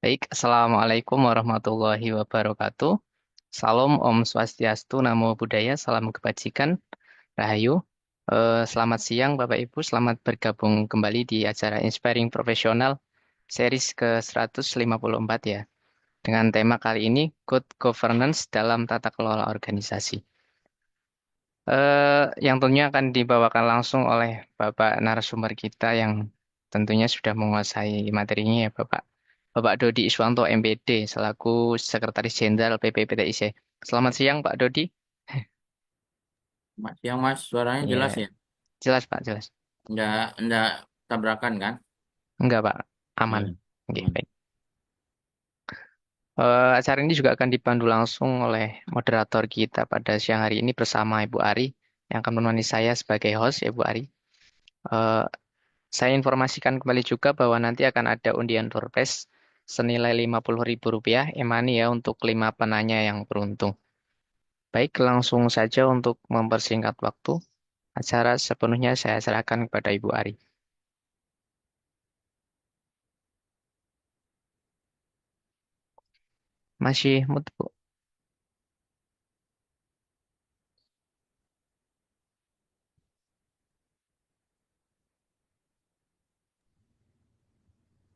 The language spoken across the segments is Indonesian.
Baik, Assalamualaikum warahmatullahi wabarakatuh. Salam Om Swastiastu, Namo Buddhaya, salam kebajikan, Rahayu. Selamat siang Bapak Ibu, selamat bergabung kembali di acara Inspiring Professional series ke-154 ya. Dengan tema kali ini, Good Governance dalam Tata Kelola Organisasi. Yang tentunya akan dibawakan langsung oleh Bapak narasumber kita yang tentunya sudah menguasai materinya ya Bapak Dodi Iswanto MPD selaku Sekretaris Jenderal PPPTIC. Selamat siang Pak Dodi. Mas, yang Mas suaranya Ya, jelas ya? jelas Pak, jelas. Enggak tabrakan kan? Enggak Pak, aman. Iya. Oke, Aman. baik. Acara ini juga akan dipandu langsung oleh moderator kita pada siang hari ini bersama Ibu Ari yang akan menemani saya sebagai host ya Bu Ari. Eh, Saya informasikan kembali juga bahwa nanti akan ada undian door prize senilai Rp50.000 e-money ya untuk 5 penanya yang beruntung. Baik, langsung saja untuk mempersingkat waktu, acara sepenuhnya saya serahkan kepada Ibu Ari. Masih mood, Bu?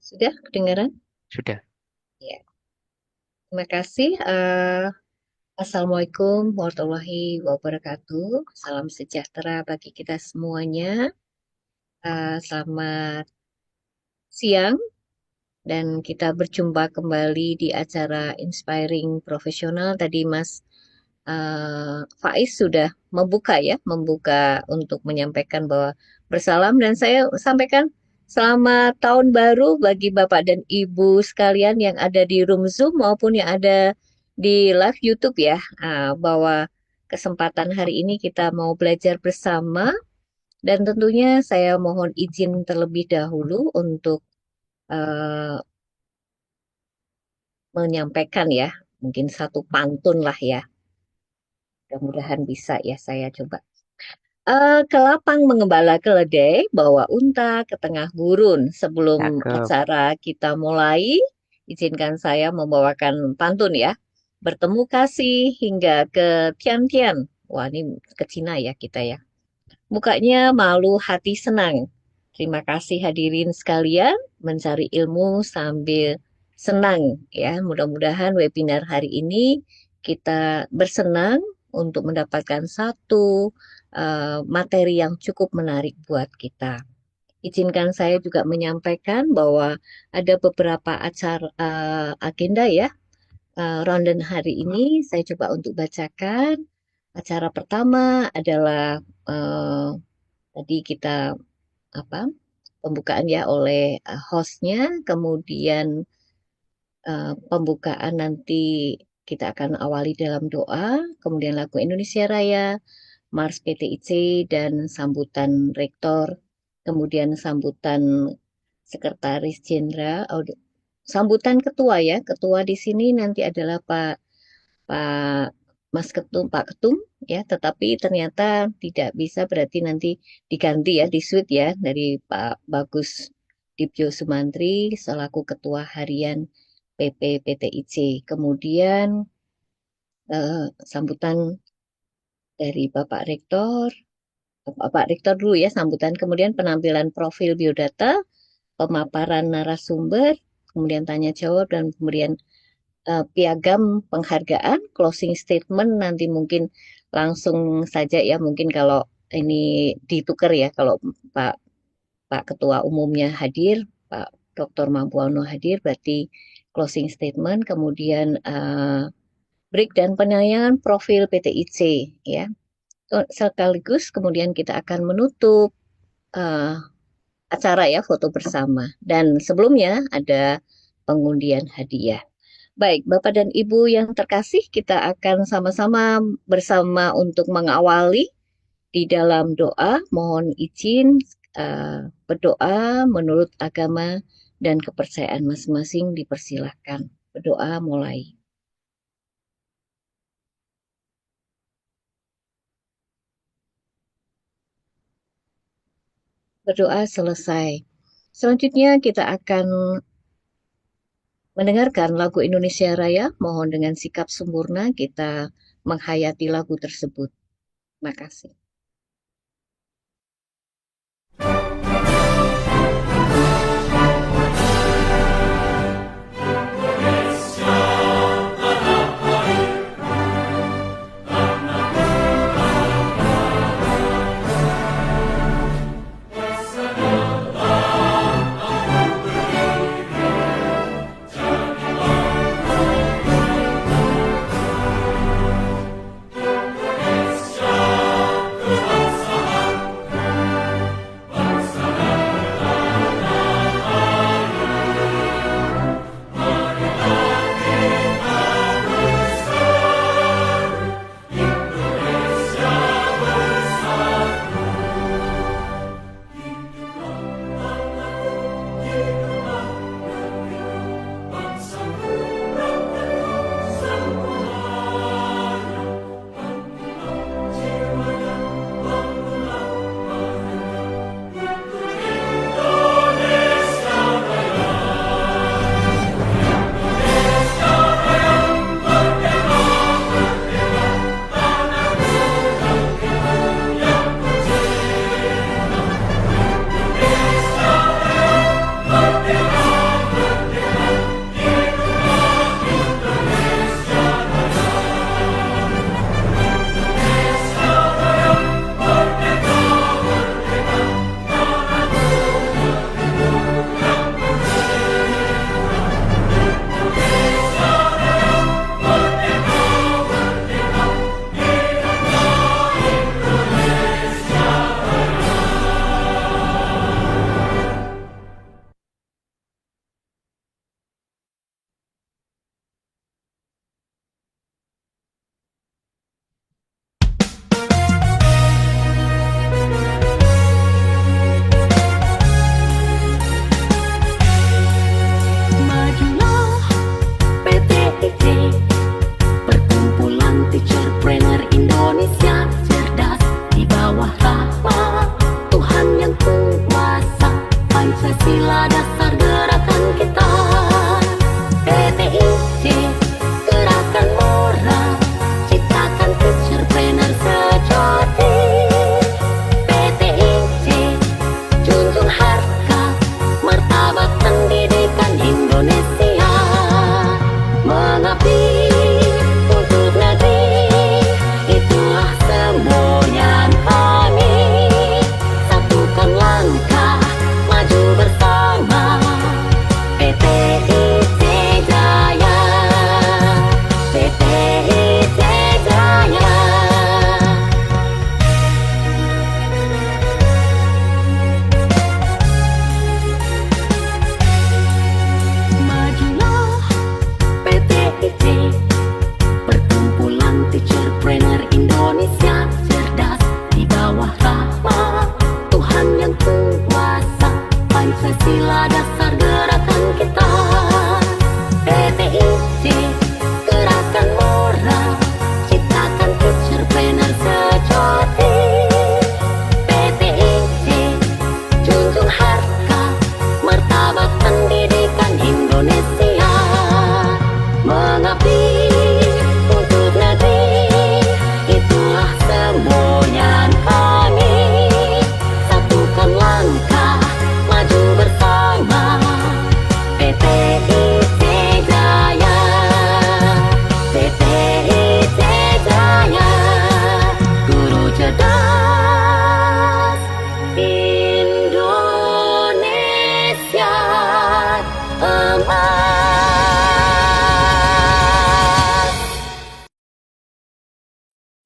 Sudah kedengaran? Sudah. Ya. Terima kasih. Assalamualaikum warahmatullahi wabarakatuh. Salam sejahtera bagi kita semuanya. Selamat siang dan kita berjumpa kembali di acara Inspiring Profesional. Tadi Mas Faiz sudah membuka untuk menyampaikan bahwa bersalam dan saya sampaikan selamat tahun baru bagi Bapak dan Ibu sekalian yang ada di room Zoom maupun yang ada di live YouTube ya, bahwa kesempatan hari ini kita mau belajar bersama dan tentunya saya mohon izin terlebih dahulu untuk eh, menyampaikan ya, mungkin satu pantun lah ya, mudah-mudahan bisa ya saya coba. Ke lapang mengembala keledai, bawa unta ke tengah gurun. Sebelum Cakep. acara kita mulai, izinkan saya membawakan pantun ya. Bertemu kasih hingga ke Tian-Tian. Wah, ini ke Cina ya kita ya. Mukanya malu, hati senang. Terima kasih hadirin sekalian, mencari ilmu sambil senang ya. Mudah-mudahan webinar hari ini kita bersenang untuk mendapatkan satu materi yang cukup menarik buat kita. Izinkan saya juga menyampaikan bahwa ada beberapa acara agenda ya, ronde hari ini. Saya coba untuk bacakan. Acara pertama adalah tadi kita apa pembukaan ya oleh hostnya, kemudian pembukaan nanti kita akan awali dalam doa, kemudian lagu Indonesia Raya, Mars PTIC, dan sambutan rektor, kemudian sambutan sekretaris jenderal, sambutan ketua ya, ketua di sini nanti adalah Pak Mas Ketum, Pak Ketum ya, tetapi ternyata tidak bisa berarti nanti diganti ya di suite ya dari Pak Bagus Dibyo Sumantri selaku Ketua Harian PPPTIC. Kemudian sambutan dari Bapak Rektor dulu ya sambutan, kemudian penampilan profil biodata, pemaparan narasumber, kemudian tanya jawab dan kemudian piagam penghargaan, closing statement nanti mungkin langsung saja ya mungkin kalau ini ditukar ya kalau Pak Pak Ketua Umumnya hadir, Pak Dr. Mampuano hadir berarti closing statement, kemudian break dan penayangan profil PTIC ya. Sekaligus kemudian kita akan menutup uh, acara ya foto bersama. Dan sebelumnya ada pengundian hadiah. Baik, Bapak dan Ibu yang terkasih, kita akan sama-sama bersama untuk mengawali di dalam doa. Mohon izin berdoa menurut agama dan kepercayaan masing-masing, dipersilahkan. Berdoa mulai. Berdoa selesai. Selanjutnya kita akan mendengarkan lagu Indonesia Raya. Mohon dengan sikap sempurna kita menghayati lagu tersebut. Terima kasih. Majulah PTIJ, Perkumpulan Teacherpreneur Indonesia cerdas di bawah rahmat Tuhan yang kuasa. Pancasila dasar gerakan kita. PTIJ, gerakan moral, ciptakan teacherpreneur sejati. PTIJ, junjung harkat martabat pendidikan Indonesia. Mengabdi untuk negeri, itulah semboyan kami. Satukan langkah, maju bersama. PTIJ Jaya, PTIJ Jaya. Majulah PTIJ, Perkumpulan Teacherpreneur Indonesia cerdas di bawah rahmat Tuhan yang kuasa. Pancasila dasar gerakan kita. PTIJ, gerakan moral, ciptakan teacherpreneur sejati. PTIJ, junjung harkat martabat pendidikan Indonesia. Mengabdi untuk negeri, itulah semboyan kami. Satukan langkah, maju bersama. PTIJ Jaya, PTIJ Jaya. Guru cerdas Indonesia emas.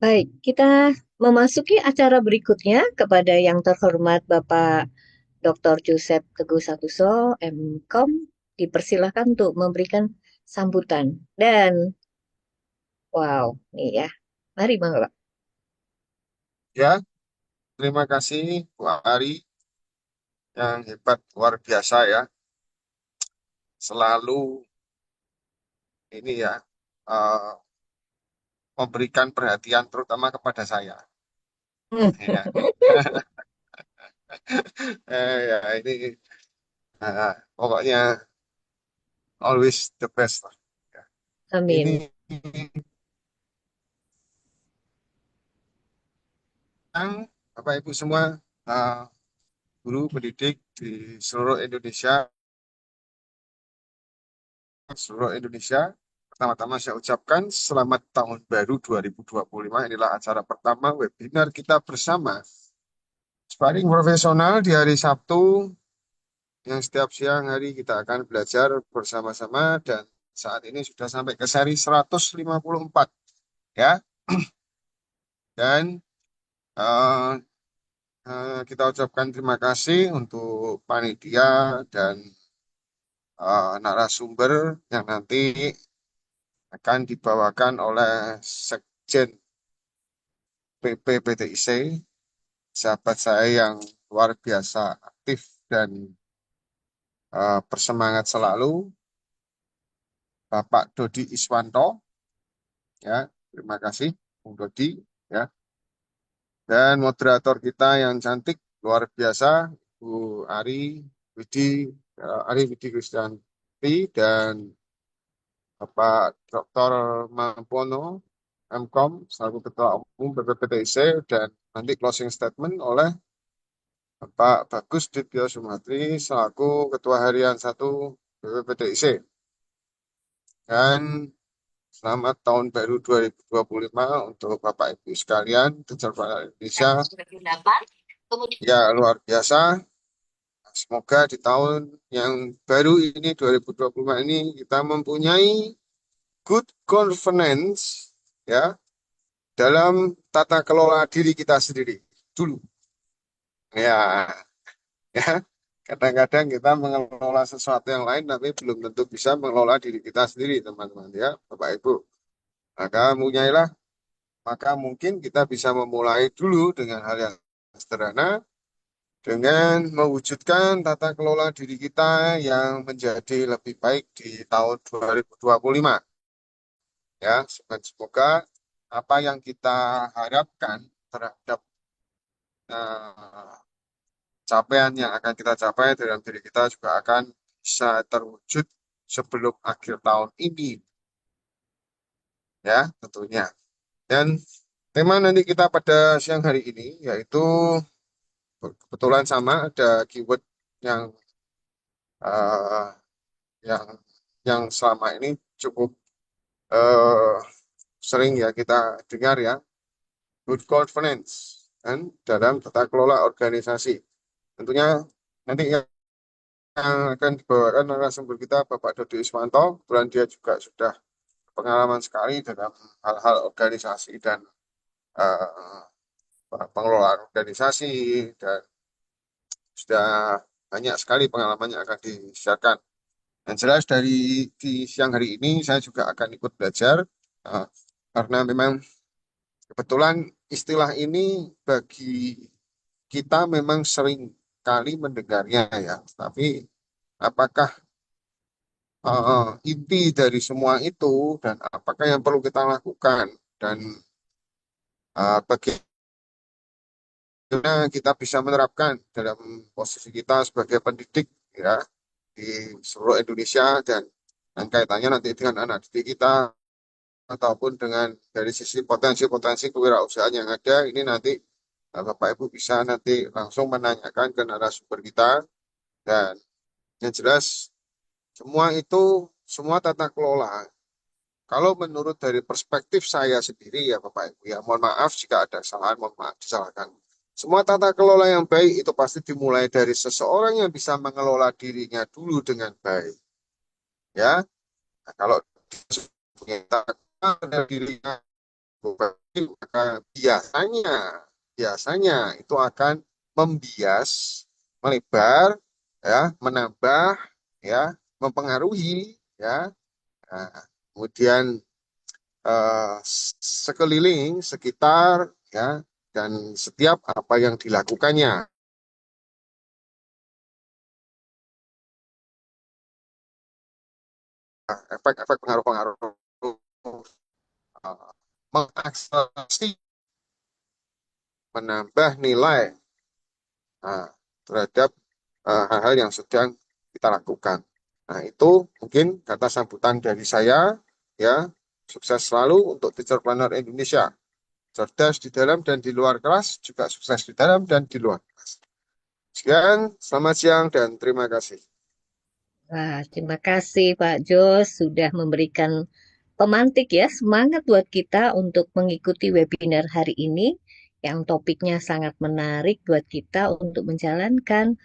Baik, kita memasuki acara berikutnya kepada yang terhormat Bapak Dr. Joseph Teguh Santoso, MKom, dipersilahkan untuk memberikan sambutan. Dan, wow, nih ya. Mari, Bapak. Ya, terima kasih Bu Ari yang hebat luar biasa ya. Selalu ini ya eh, memberikan perhatian terutama kepada saya. Ya, ya ini pokoknya always the best lah. Ya. Ini Amin. yang Bapak Ibu semua eh, guru pendidik di seluruh Indonesia. Pertama-tama saya ucapkan selamat tahun baru 2025. Inilah acara pertama webinar kita bersama sparring profesional di hari Sabtu yang setiap siang hari kita akan belajar bersama-sama dan saat ini sudah sampai ke seri 154 ya. Dan eh, kita ucapkan terima kasih untuk panitia dan narasumber yang nanti akan dibawakan oleh Sekjen PPPTIC, sahabat saya yang luar biasa aktif dan bersemangat selalu, Bapak Dodi Iswanto, ya, terima kasih, Bung Dodi, ya, dan moderator kita yang cantik luar biasa, Bu Ari Widi Krisdayanti dan Bapak Dr. Mampono, MKOM, selaku Ketua Umum PPPTIC, dan nanti closing statement oleh Bapak Bagus Dityo Sumatri, selaku Ketua Harian 1 PPPTIC. Dan selamat tahun baru 2025 untuk Bapak Ibu sekalian, peserta Indonesia. Ya, luar biasa. Semoga di tahun yang baru ini, 2025 ini, kita mempunyai good governance ya dalam tata kelola diri kita sendiri dulu. Ya, ya. Kadang-kadang kita mengelola sesuatu yang lain tapi belum tentu bisa mengelola diri kita sendiri, teman-teman ya, Bapak Ibu. Maka mungkin kita bisa memulai dulu dengan hal yang sederhana dengan mewujudkan tata kelola diri kita yang menjadi lebih baik di tahun 2025. Ya, semoga apa yang kita harapkan terhadap capaian yang akan kita capai dalam diri kita juga akan bisa terwujud sebelum akhir tahun ini. Ya, tentunya. Dan tema nanti kita pada siang hari ini yaitu kebetulan sama ada keyword yang uh, yang selama ini cukup sering ya kita dengar ya, good governance dan dalam tata kelola organisasi. Tentunya nanti yang akan dibawakan narasumber kita Bapak Dodi Iswanto, kebetulan dia juga sudah pengalaman sekali dalam hal-hal organisasi dan pengelolaan organisasi dan sudah banyak sekali pengalaman yang akan disiarkan. Dan jelas di siang hari ini saya juga akan ikut belajar karena memang kebetulan istilah ini bagi kita memang sering kali mendengarnya ya, tapi apakah inti dari semua itu dan apakah yang perlu kita lakukan dan bagaimana kita bisa menerapkan dalam posisi kita sebagai pendidik ya di seluruh Indonesia dan kaitannya nanti dengan anak didik kita ataupun dengan dari sisi potensi-potensi kewirausahaan yang ada, ini nanti Bapak Ibu bisa nanti langsung menanyakan ke narasumber kita. Dan yang jelas semua itu, semua tata kelola, kalau menurut dari perspektif saya sendiri ya Bapak Ibu, ya mohon maaf jika ada kesalahan, mohon maaf disalahkan. Semua tata kelola yang baik itu pasti dimulai dari seseorang yang bisa mengelola dirinya dulu dengan baik. Ya, nah, kalau kita dirinya baik, maka biasanya itu akan membias, melebar, ya, menambah, ya, mempengaruhi ya. Nah, kemudian sekeliling, sekitar ya, dan setiap apa yang dilakukannya. Efek-efek pengaruh-pengaruh mengakselerasi, menambah nilai terhadap hal-hal yang sedang kita lakukan. Nah, itu mungkin kata sambutan dari saya ya. Sukses selalu untuk Teacher Planner Indonesia. Cerdas di dalam dan di luar kelas, juga sukses di dalam dan di luar kelas. Sekian, selamat siang dan terima kasih. Wah, terima kasih Pak Jos sudah memberikan pemantik ya, semangat buat kita untuk mengikuti webinar hari ini yang topiknya sangat menarik buat kita untuk menjalankan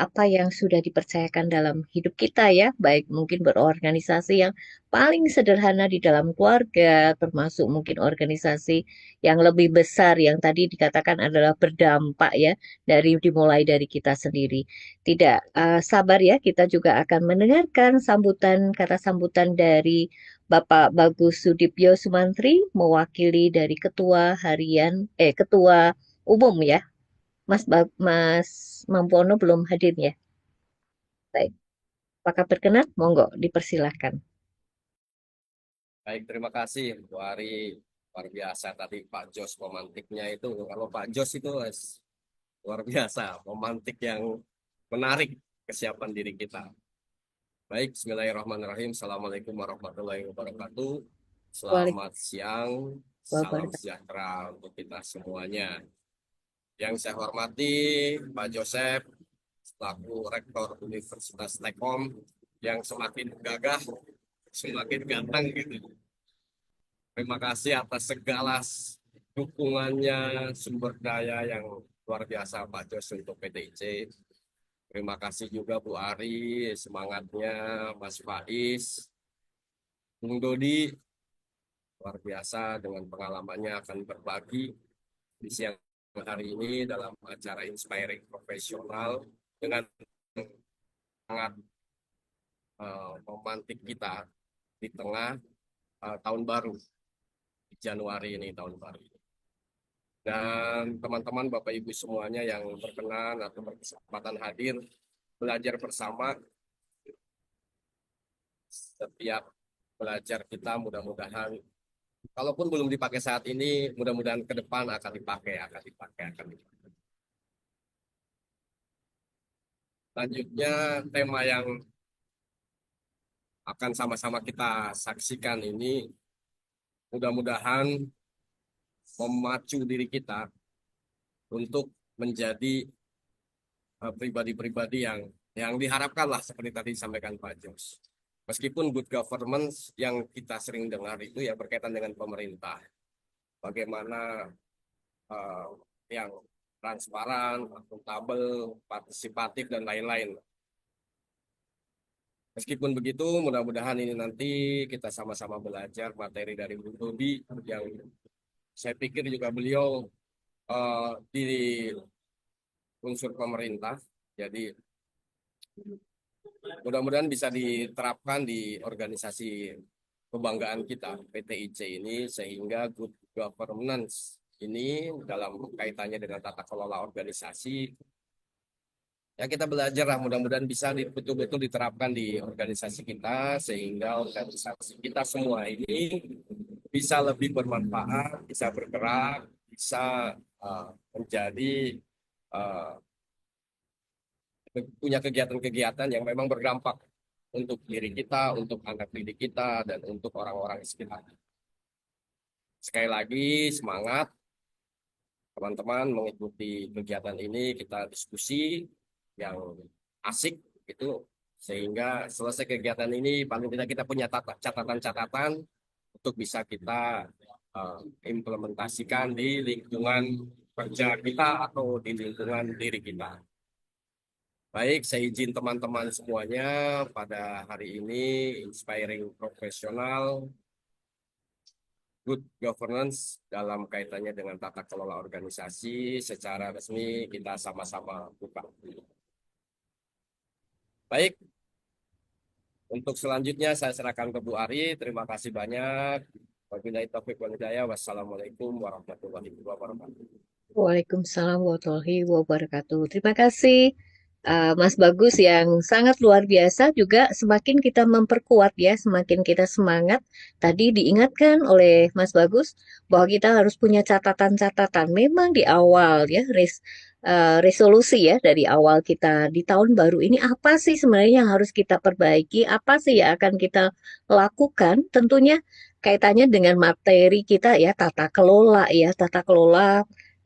apa yang sudah dipercayakan dalam hidup kita ya, baik mungkin berorganisasi yang paling sederhana di dalam keluarga, termasuk mungkin organisasi yang lebih besar yang tadi dikatakan adalah berdampak ya, dimulai dari kita sendiri. Tidak sabar ya, kita juga akan mendengarkan kata sambutan dari Bapak Bagus Sudipyo Sumantri mewakili dari Ketua Umum ya. Mas Mampono belum hadir ya. Baik. Apakah berkenan? Monggo dipersilahkan. Baik, terima kasih Bu Ari. Luar biasa tadi Pak Jos pemantiknya itu. Kalau Pak Jos itu luar biasa, pemantik yang menarik kesiapan diri kita. Baik, Bismillahirrahmanirrahim. Assalamualaikum warahmatullahi wabarakatuh. Selamat siang, salam sejahtera untuk kita semuanya. Yang saya hormati Pak Joseph, selaku Rektor Universitas Tekom, yang semakin gagah, semakin ganteng gitu. Terima kasih atas segala dukungannya, sumber daya yang luar biasa Pak Jos untuk PTIC. Terima kasih juga Bu Ari, semangatnya Mas Faiz, Bung Dodi, luar biasa dengan pengalamannya akan berbagi di siang hari ini dalam acara Inspiring Profesional dengan sangat memantik kita di tengah tahun baru. Januari ini, tahun baru. Dan teman-teman Bapak Ibu semuanya yang berkenan atau berkesempatan hadir belajar bersama, setiap belajar kita mudah-mudahan kalaupun belum dipakai saat ini, mudah-mudahan ke depan akan dipakai. Selanjutnya tema yang akan sama-sama kita saksikan ini mudah-mudahan memacu diri kita untuk menjadi pribadi-pribadi yang diharapkan lah seperti tadi disampaikan Pak Jos. Meskipun good governance yang kita sering dengar itu ya berkaitan dengan pemerintah. Bagaimana yang transparan, akuntabel, partisipatif, dan lain-lain. Meskipun begitu, mudah-mudahan ini nanti kita sama-sama belajar materi dari Bu Dodi yang saya pikir juga beliau di unsur pemerintah, jadi mudah-mudahan bisa diterapkan di organisasi kebanggaan kita PTIC ini sehingga good governance ini dalam kaitannya dengan tata kelola organisasi ya kita belajar lah, mudah-mudahan bisa betul-betul diterapkan di organisasi kita sehingga organisasi kita semua ini bisa lebih bermanfaat, bisa bergerak, bisa menjadi punya kegiatan-kegiatan yang memang berdampak untuk diri kita, untuk anak didik kita, dan untuk orang-orang sekitar. Sekali lagi semangat teman-teman mengikuti kegiatan ini, kita diskusi yang asik gitu sehingga selesai kegiatan ini paling tidak kita punya catatan-catatan untuk bisa kita implementasikan di lingkungan kerja kita atau di lingkungan diri kita. Baik, saya izin teman-teman semuanya pada hari ini Inspiring Profesional Good Governance dalam kaitannya dengan tata kelola organisasi secara resmi kita sama-sama buka. Baik, Untuk selanjutnya saya serahkan ke Bu Ari. Terima kasih banyak. Wabillahi taufiq wal hidayah. Wassalamualaikum warahmatullahi wabarakatuh. Waalaikumsalam warahmatullahi wabarakatuh. Terima kasih Mas Bagus yang sangat luar biasa juga semakin kita memperkuat ya, semakin kita semangat. Tadi diingatkan oleh Mas Bagus bahwa kita harus punya catatan-catatan. Memang di awal ya, resolusi ya dari awal kita di tahun baru ini apa sih sebenarnya yang harus kita perbaiki, apa sih yang akan kita lakukan. Tentunya kaitannya dengan materi kita ya, tata kelola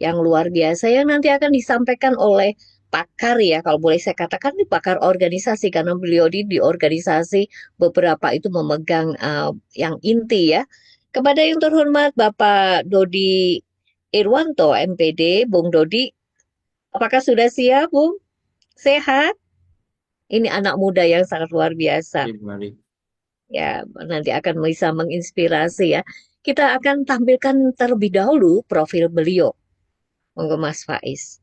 yang luar biasa yang nanti akan disampaikan oleh pakar ya, kalau boleh saya katakan ini pakar organisasi karena beliau di organisasi beberapa itu memegang yang inti ya. Kepada yang terhormat Bapak Dodi Irwanto MPD, Bung Dodi, apakah sudah siap, Bung? Sehat? Ini anak muda yang sangat luar biasa. Oke, Bu Ari. Ya, nanti akan bisa menginspirasi ya. Kita akan tampilkan terlebih dahulu profil beliau. Monggo Mas Faiz.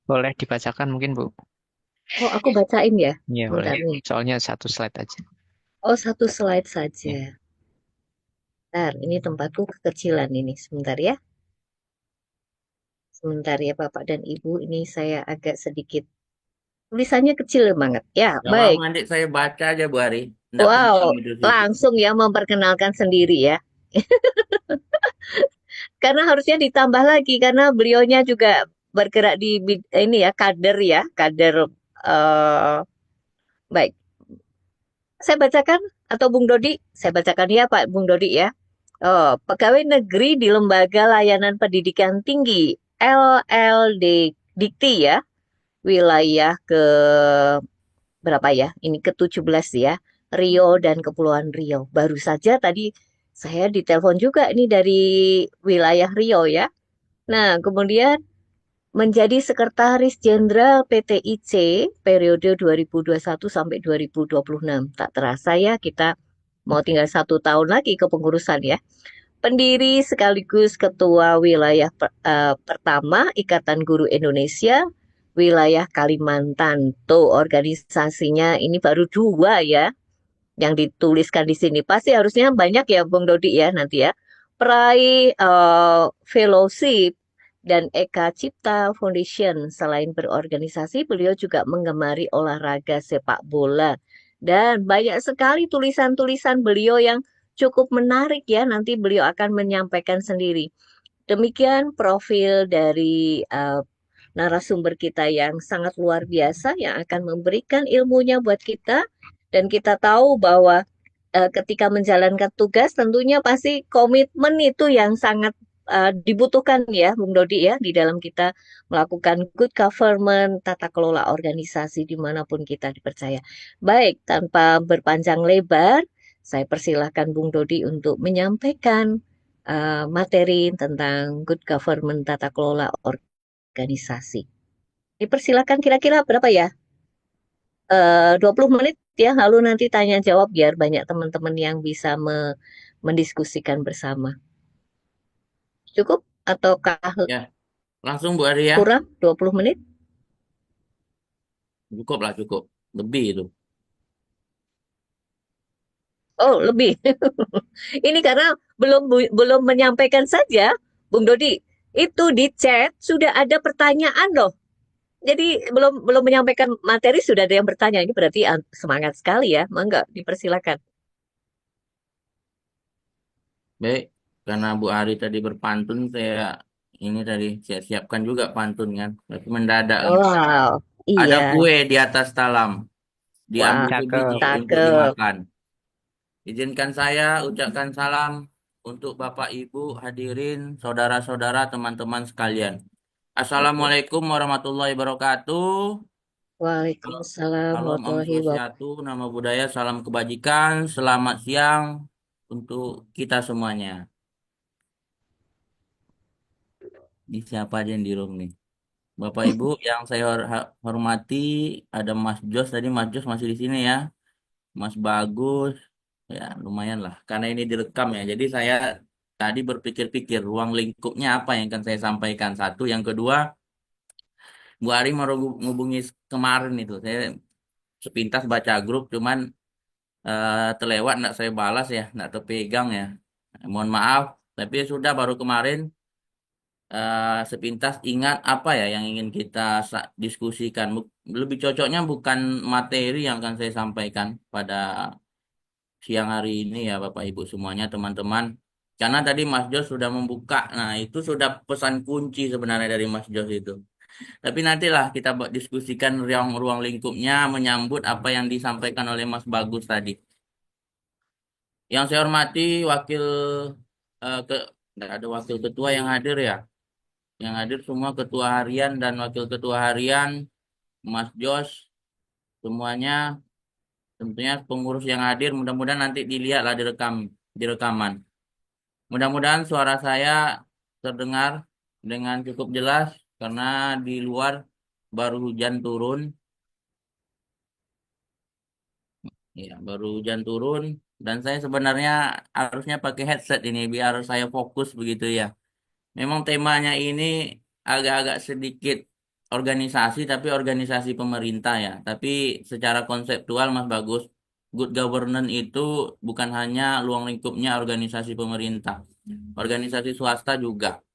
Boleh dibacakan mungkin, Bu? Oh, aku bacain ya. Iya, boleh. Bentar nih. Soalnya satu slide aja. Oh, satu slide Ya. saja. Bentar, ini tempatku kekecilan ini. Sebentar ya. Sebentar ya Bapak dan Ibu. Ini saya agak sedikit. Tulisannya kecil banget. Ya, Gak apa-apa, baik. nanti saya baca aja Bu Ari. Nggak Wow, penting itu sih. langsung ya memperkenalkan sendiri ya. Karena harusnya ditambah lagi karena beliaunya juga bergerak di ini ya, kader eh baik. Saya bacakan atau Bung Dodi? Saya bacakan ya Pak Bung Dodi ya. Oh, pegawai negeri di Lembaga Layanan Pendidikan Tinggi LLD Dikti ya, wilayah ke berapa ya? Ini ke-17 ya. Rio dan Kepulauan Rio. Baru saja tadi saya ditelepon juga ini dari wilayah Rio ya. Nah, kemudian menjadi Sekretaris Jenderal PTIC periode 2021 sampai 2026. Tak terasa ya kita mau tinggal 1 tahun lagi kepengurusan ya. Pendiri sekaligus Ketua Wilayah Pertama Ikatan Guru Indonesia Wilayah Kalimantan. Tuh organisasinya ini baru 2 ya yang dituliskan di sini. Pasti harusnya banyak ya Bung Dodi ya nanti ya. Peraih fellowship dan Eka Cipta Foundation. Selain berorganisasi, beliau juga menggemari olahraga sepak bola. Dan banyak sekali tulisan-tulisan beliau yang cukup menarik ya. Nanti beliau akan menyampaikan sendiri. Demikian profil dari narasumber kita yang sangat luar biasa yang akan memberikan ilmunya buat kita. Dan kita tahu bahwa ketika menjalankan tugas tentunya pasti komitmen itu yang sangat dibutuhkan ya Bung Dodi ya di dalam kita melakukan good government, tata kelola organisasi dimanapun kita dipercaya. Baik, tanpa berpanjang lebar, saya persilahkan Bung Dodi untuk menyampaikan materi tentang good government, tata kelola organisasi. Dipersilakan kira-kira berapa ya? 20 menit ya, lalu nanti tanya jawab biar banyak teman-teman yang bisa mendiskusikan bersama. Cukup ataukah Ya, langsung Bu Ari ya. kurang 20 menit? Cukup lah, cukup. Lebih itu. Oh, lebih. Ini karena belum menyampaikan saja, Bung Dodi. Itu di chat sudah ada pertanyaan loh. Jadi belum menyampaikan materi sudah ada yang bertanya. Ini berarti semangat sekali ya. Mangga dipersilakan. Baik, karena Bu Ari tadi berpantun, saya siapkan juga pantun kan. Tapi mendadak ini. Wow, Ada iya. kue di atas talam, diambil Wah, sebiji Cakep. untuk cakep. dimakan. Izinkan saya ucapkan salam untuk Bapak Ibu hadirin, saudara-saudara, teman-teman sekalian. Assalamualaikum warahmatullahi wabarakatuh. Waalaikumsalam Salam Om warahmatullahi wabarakatuh. Swastiastu, nama budaya, salam kebajikan. Selamat siang untuk kita semuanya. Ini siapa aja yang di room nih? Bapak Ibu yang saya hormati, ada Mas Jos tadi, Mas Jos masih di sini ya, Mas Bagus, ya lumayan lah, karena ini direkam ya. Jadi saya tadi berpikir-pikir ruang lingkupnya apa yang akan saya sampaikan. Satu, yang kedua, Bu Ari mau ngubungi kemarin itu, saya sepintas baca grup, cuman terlewat, nggak saya balas ya, nggak terpegang ya. Mohon maaf, tapi ya sudah baru kemarin sepintas ingat apa ya yang ingin kita diskusikan. Lebih cocoknya bukan materi yang akan saya sampaikan pada siang hari ini ya Bapak Ibu semuanya teman-teman. Karena tadi Mas Jos sudah membuka, nah itu sudah pesan kunci sebenarnya dari Mas Jos itu. Tapi nantilah kita diskusikan ruang-ruang lingkupnya menyambut apa yang disampaikan oleh Mas Bagus tadi. Yang saya hormati wakil eh, ke nggak ada wakil ketua yang hadir ya. Yang hadir semua ketua harian dan wakil ketua harian, Mas Jos, semuanya tentunya pengurus yang hadir. Mudah-mudahan nanti dilihatlah di rekaman. Mudah-mudahan suara saya terdengar dengan cukup jelas karena di luar baru hujan turun. Ya, baru hujan turun dan saya sebenarnya harusnya pakai headset ini biar saya fokus begitu ya. Memang temanya ini agak-agak sedikit organisasi, tapi organisasi pemerintah ya. Tapi secara konseptual Mas Bagus, good governance itu bukan hanya ruang lingkupnya organisasi pemerintah. Organisasi swasta juga.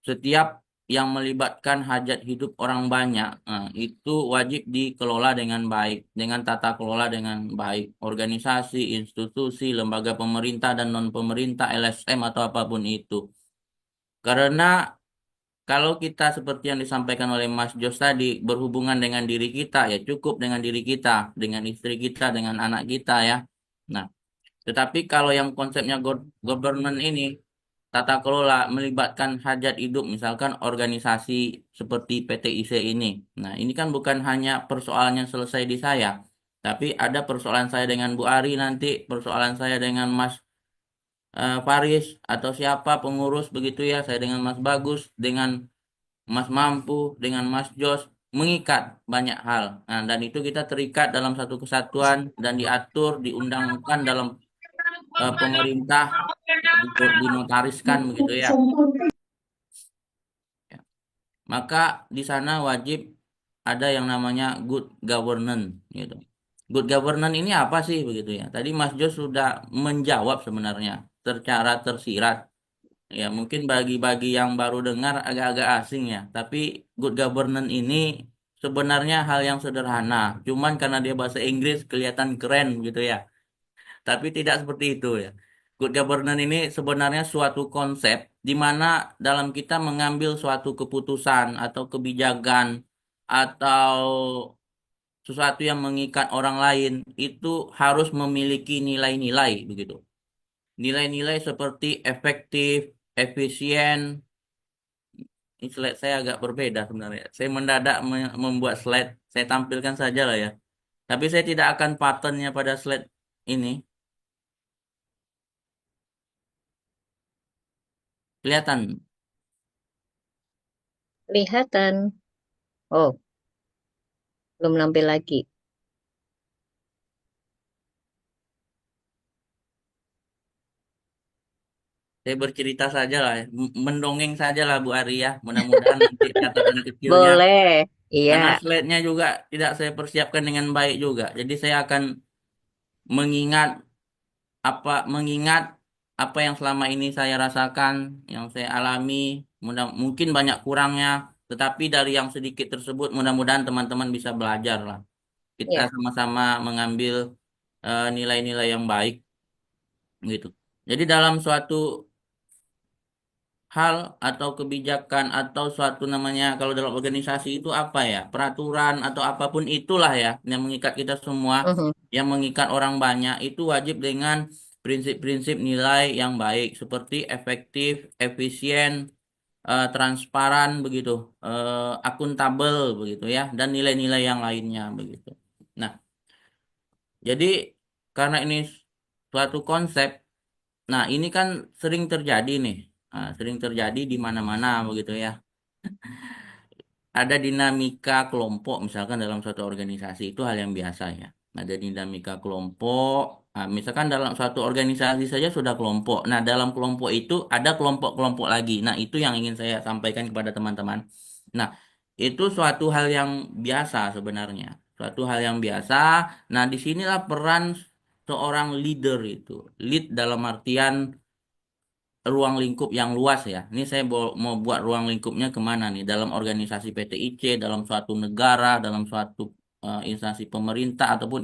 Setiap yang melibatkan hajat hidup orang banyak, itu wajib dikelola dengan baik, dengan tata kelola dengan baik. Organisasi, institusi, lembaga pemerintah dan non pemerintah, LSM atau apapun itu. Karena kalau kita seperti yang disampaikan oleh Mas Jos tadi, berhubungan dengan diri kita, ya cukup dengan diri kita, dengan istri kita, dengan anak kita ya. Nah, tetapi kalau yang konsepnya governance ini, tata kelola melibatkan hajat hidup, misalkan organisasi seperti PTIC ini. Nah, ini kan bukan hanya persoalannya selesai di saya, tapi ada persoalan saya dengan Bu Ari nanti, persoalan saya dengan Mas Faris, atau siapa pengurus begitu ya, saya dengan Mas Bagus, dengan Mas Mampu, dengan Mas Jos, mengikat banyak hal. Nah, dan itu kita terikat dalam satu kesatuan dan diatur, diundangkan dalam pemerintah, dinotariskan begitu ya. Ya. Maka di sana wajib ada yang namanya good governance gitu. Good governance ini apa sih begitu ya? Tadi Mas Jos sudah menjawab sebenarnya secara tersirat. Ya, mungkin bagi-bagi yang baru dengar agak-agak asing ya. Tapi good governance ini sebenarnya hal yang sederhana. Cuman karena dia bahasa Inggris kelihatan keren gitu ya. Tapi tidak seperti itu ya. Good governance ini sebenarnya suatu konsep di mana dalam kita mengambil suatu keputusan atau kebijakan atau sesuatu yang mengikat orang lain itu harus memiliki nilai-nilai begitu. Nilai-nilai seperti efektif, efisien. Ini slide saya agak berbeda sebenarnya. Saya mendadak membuat slide. Saya tampilkan saja lah ya. Tapi saya tidak akan patternnya pada slide ini. Kelihatan. Kelihatan. Oh, belum nampil lagi. Saya bercerita saja lah ya. Mendongeng saja lah Bu Ari ya. Mudah-mudahan nanti catatan kecilnya. Boleh. Iya. Karena slide-nya juga tidak saya persiapkan dengan baik juga. Jadi saya akan mengingat mengingat apa yang selama ini saya rasakan, yang saya alami, mungkin banyak kurangnya, tetapi dari yang sedikit tersebut mudah-mudahan teman-teman bisa belajar lah. Kita Ya. sama-sama mengambil nilai-nilai yang baik gitu. Jadi dalam suatu hal atau kebijakan atau suatu namanya kalau dalam organisasi itu apa ya, peraturan atau apapun itulah ya yang mengikat kita semua, Mhm. yang mengikat orang banyak itu wajib dengan prinsip-prinsip nilai yang baik seperti efektif, efisien, transparan begitu, akuntabel begitu ya, dan nilai-nilai yang lainnya begitu. Nah, jadi karena ini suatu konsep, nah ini kan sering terjadi nih. Sering terjadi di mana-mana begitu ya. ada dinamika kelompok misalkan dalam suatu organisasi itu hal yang biasa ya. Ada dinamika kelompok. Nah, misalkan dalam suatu organisasi saja sudah kelompok. Nah, dalam kelompok itu ada kelompok-kelompok lagi. Nah, itu yang ingin saya sampaikan kepada teman-teman. Nah, itu suatu hal yang biasa sebenarnya. Suatu hal yang biasa. Nah, disinilah peran seorang leader itu. Lead dalam artian ruang lingkup yang luas ya. Ini saya mau buat ruang lingkupnya kemana nih? Dalam organisasi PTIC, dalam suatu negara, dalam suatu instansi pemerintah ataupun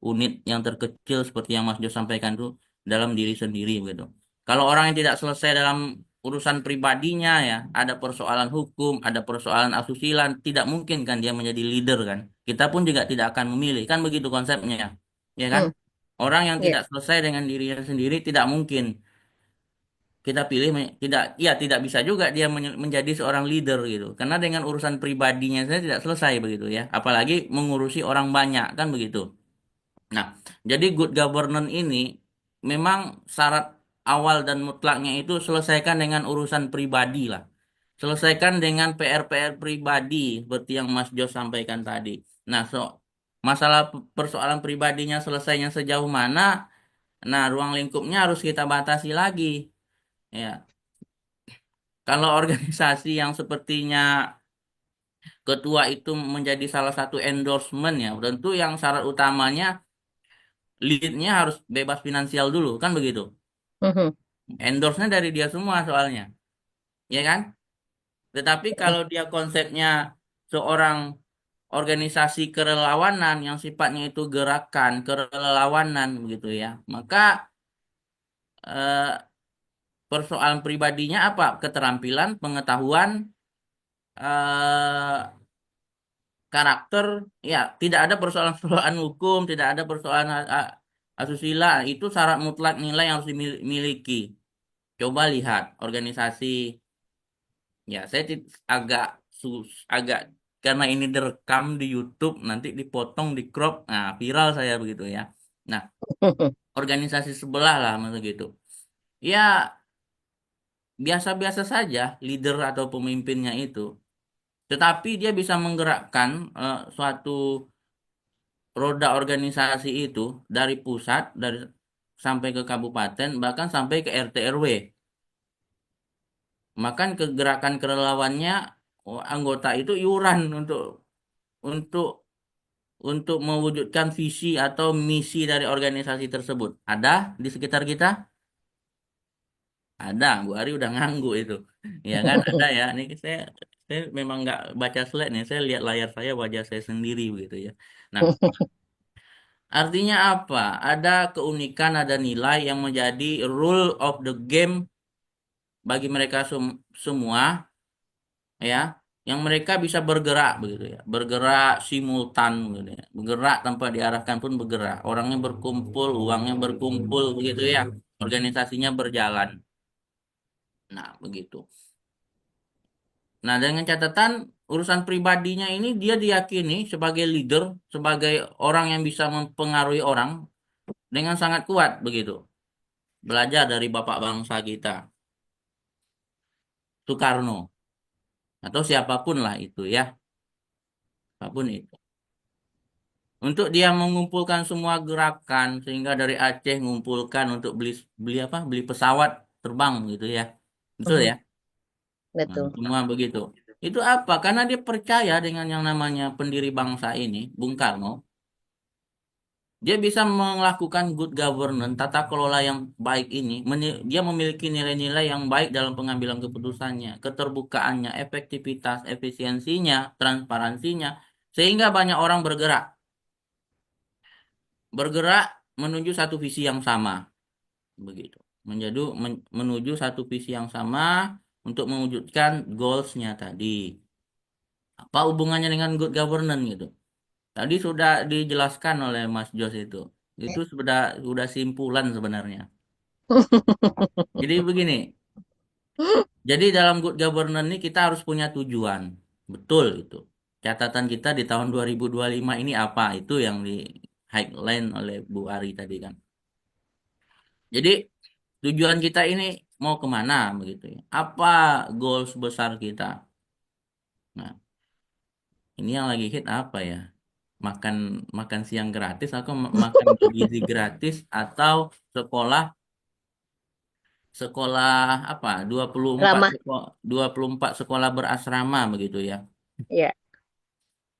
unit yang terkecil seperti yang Mas Jo sampaikan itu dalam diri sendiri gitu. Kalau orang yang tidak selesai dalam urusan pribadinya ya, ada persoalan hukum, ada persoalan asusila, tidak mungkin kan dia menjadi leader kan. Kita pun juga tidak akan memilih kan begitu konsepnya, ya kan? Hmm, Orang yang ya. tidak selesai dengan dirinya sendiri tidak mungkin kita pilih tidak ya tidak bisa juga dia menjadi seorang leader gitu karena dengan urusan pribadinya saya tidak selesai begitu ya apalagi mengurusi orang banyak kan begitu. Nah, jadi good governance ini memang syarat awal dan mutlaknya itu selesaikan dengan urusan pribadi lah, selesaikan dengan PR-PR pribadi seperti yang Mas Jos sampaikan tadi. Nah, masalah persoalan pribadinya selesainya sejauh mana, nah ruang lingkupnya harus kita batasi lagi. Ya, kalau organisasi yang sepertinya ketua itu menjadi salah satu endorsement ya, tentu yang syarat utamanya leadnya harus bebas finansial dulu, kan begitu. Mhm. Endorse-nya dari dia semua soalnya, ya kan? Tetapi kalau dia konsepnya seorang organisasi kerelawanan yang sifatnya itu gerakan kerelawanan begitu ya, maka eh, persoalan pribadinya apa? Keterampilan, pengetahuan, eh, karakter ya tidak ada persoalan-persoalan hukum tidak ada persoalan asusila itu syarat mutlak nilai yang harus dimiliki. Coba lihat organisasi ya saya agak karena ini direkam di YouTube nanti dipotong di crop nah viral saya begitu ya. Nah, organisasi sebelah lah maksud gitu ya biasa-biasa saja leader atau pemimpinnya itu tetapi dia bisa menggerakkan suatu roda organisasi itu dari pusat dari sampai ke kabupaten bahkan sampai ke RT RW. Makan kegerakan kerelawannya anggota itu iuran untuk untuk mewujudkan visi atau misi dari organisasi tersebut. Ada di sekitar kita? Ada, Bu Ari udah nganggu itu. Ya kan, ada ya. Ini saya memang nggak baca slide nih. Saya lihat layar saya wajah saya sendiri begitu ya. Nah, artinya apa? Ada keunikan, ada nilai yang menjadi rule of the game bagi mereka semua, ya, yang mereka bisa bergerak begitu ya, bergerak simultan begitu ya, bergerak tanpa diarahkan pun bergerak. Orangnya berkumpul, uangnya berkumpul begitu ya, organisasinya berjalan. Nah, begitu. Nah, dengan catatan urusan pribadinya ini dia diyakini sebagai leader, sebagai orang yang bisa mempengaruhi orang dengan sangat kuat begitu. Belajar dari bapak bangsa kita, Soekarno, atau siapapun lah itu ya, apapun itu. Untuk dia mengumpulkan semua gerakan sehingga dari Aceh mengumpulkan untuk beli beli apa? Beli pesawat terbang gitu ya. Betul Mhm. ya? Nah, Betul. semua begitu. Itu apa? Karena dia percaya dengan yang namanya pendiri bangsa ini, Bung Karno. Dia bisa melakukan good governance, tata kelola yang baik ini. Dia memiliki nilai-nilai yang baik dalam pengambilan keputusannya, keterbukaannya, efektivitas, efisiensinya, transparansinya, sehingga banyak orang bergerak menuju satu visi yang sama, begitu. Menuju satu visi yang sama untuk mewujudkan goalsnya tadi. Apa hubungannya dengan good governance gitu? Tadi sudah dijelaskan oleh Mas Jos itu. Itu sudah simpulan sebenarnya. Jadi begini, jadi dalam good governance ini kita harus punya tujuan. Betul itu. Catatan kita di tahun 2025 ini apa? Itu yang di highlight oleh Bu Ari tadi kan. Jadi tujuan kita ini mau kemana begitu ya? Apa goals besar kita? Nah, Ini yang lagi hit apa ya? Makan makan siang gratis atau makan bergizi gratis atau sekolah sekolah apa? 24 Ramah, sekolah 24 sekolah berasrama begitu ya. ya.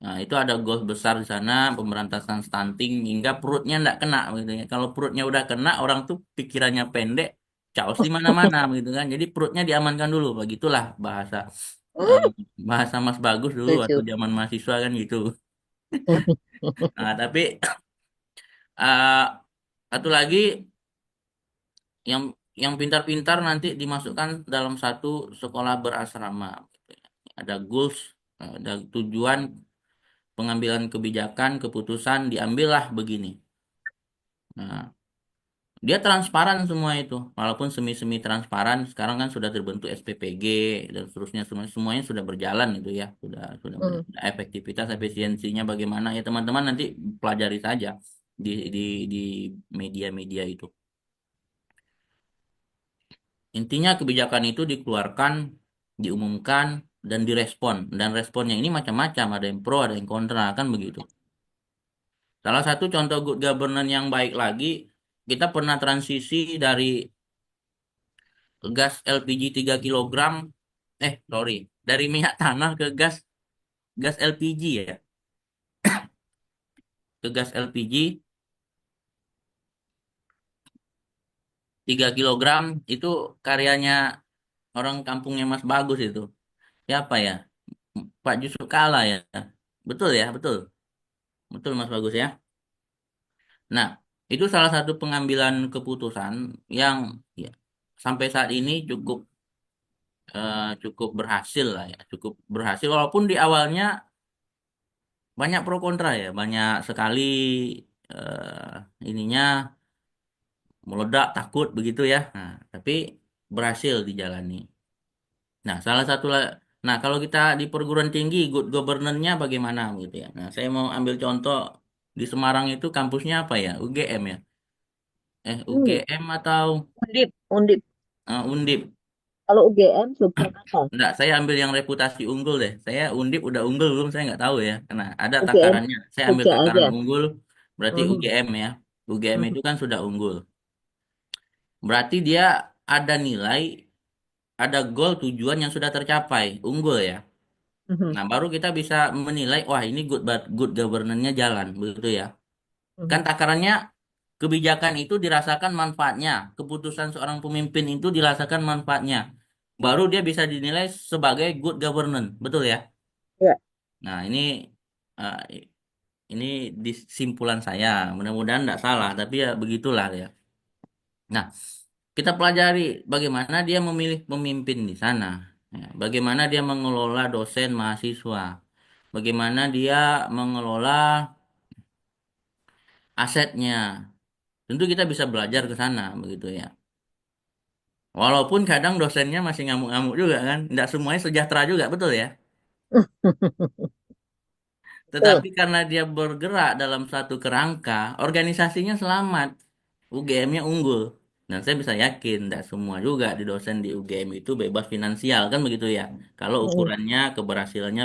Nah, itu ada goals besar di sana, pemberantasan stunting hingga perutnya enggak kena gitu ya. Kalau perutnya udah kena, orang tuh pikirannya pendek, chaos di mana-mana gitu kan. Jadi perutnya diamankan dulu, begitulah bahasa eh, bahasa Mas Bagus dulu waktu Setuju. zaman mahasiswa kan gitu. Nah, tapi eh, satu lagi yang pintar-pintar nanti dimasukkan dalam satu sekolah berasrama. Gitu ya. Ada goals, ada tujuan pengambilan kebijakan, keputusan diambillah begini. Nah, dia transparan semua itu, walaupun semi-semi transparan. Sekarang kan sudah terbentuk SPPG dan seterusnya, semuanya sudah berjalan itu ya, sudah Hmm. efektivitas efisiensinya bagaimana ya teman-teman nanti pelajari saja di di di media-media itu. Intinya kebijakan itu dikeluarkan, diumumkan dan direspon dan responnya ini macam-macam, ada yang pro, ada yang kontra kan begitu. Salah satu contoh good governance yang baik lagi, kita pernah transisi dari gas LPG 3 kilogram, sorry, dari minyak tanah ke gas gas LPG ya, ke gas LPG 3 kilogram itu karyanya orang kampungnya Mas Bagus itu. Siapa ya? Pak Yusuf Kala ya. Betul ya, betul. Betul Mas Bagus ya. Nah, itu salah satu pengambilan keputusan yang ya, sampai saat ini cukup berhasil lah ya, cukup berhasil walaupun di awalnya banyak pro kontra ya, banyak sekali ininya meledak takut begitu ya. Nah, tapi berhasil dijalani. Nah, nah kalau kita di perguruan tinggi good governance-nya bagaimana gitu ya. Nah, saya mau ambil contoh di Semarang itu kampusnya apa ya? UGM ya. Hmm. UGM atau Undip, undip. Undip. Kalau UGM Yogyakarta. Enggak, saya ambil yang reputasi unggul deh. Saya Undip udah unggul belum? Saya nggak tahu ya. Karena ada UGM takarannya. Saya ambil Jogja takaran aja. unggul, berarti Mhm, UGM ya. UGM mhm, itu kan sudah unggul. Berarti dia ada nilai, ada goal tujuan yang sudah tercapai, unggul ya. mhm, Nah, baru kita bisa menilai, wah ini good governance-nya jalan, begitu ya. Kan mhm. takarannya kebijakan itu dirasakan manfaatnya, keputusan seorang pemimpin itu dirasakan manfaatnya. Baru dia bisa dinilai sebagai good governance, betul ya? Ya. Nah, eh, ini simpulan saya. Mudah-mudahan tidak salah, tapi ya begitulah ya. Nah, kita pelajari bagaimana dia memilih pemimpin di sana. Ya, bagaimana dia mengelola dosen mahasiswa. Bagaimana dia mengelola asetnya. Tentu kita bisa belajar ke sana begitu ya. Walaupun kadang dosennya masih ngamuk-ngamuk juga kan. Tidak semuanya sejahtera juga, betul ya. Betul. Tetapi karena dia bergerak dalam satu kerangka, organisasinya selamat. UGM-nya unggul. Dan saya bisa yakin, tidak semua juga di dosen di UGM itu bebas finansial, kan begitu ya. Kalau Mhm, ukurannya keberhasilannya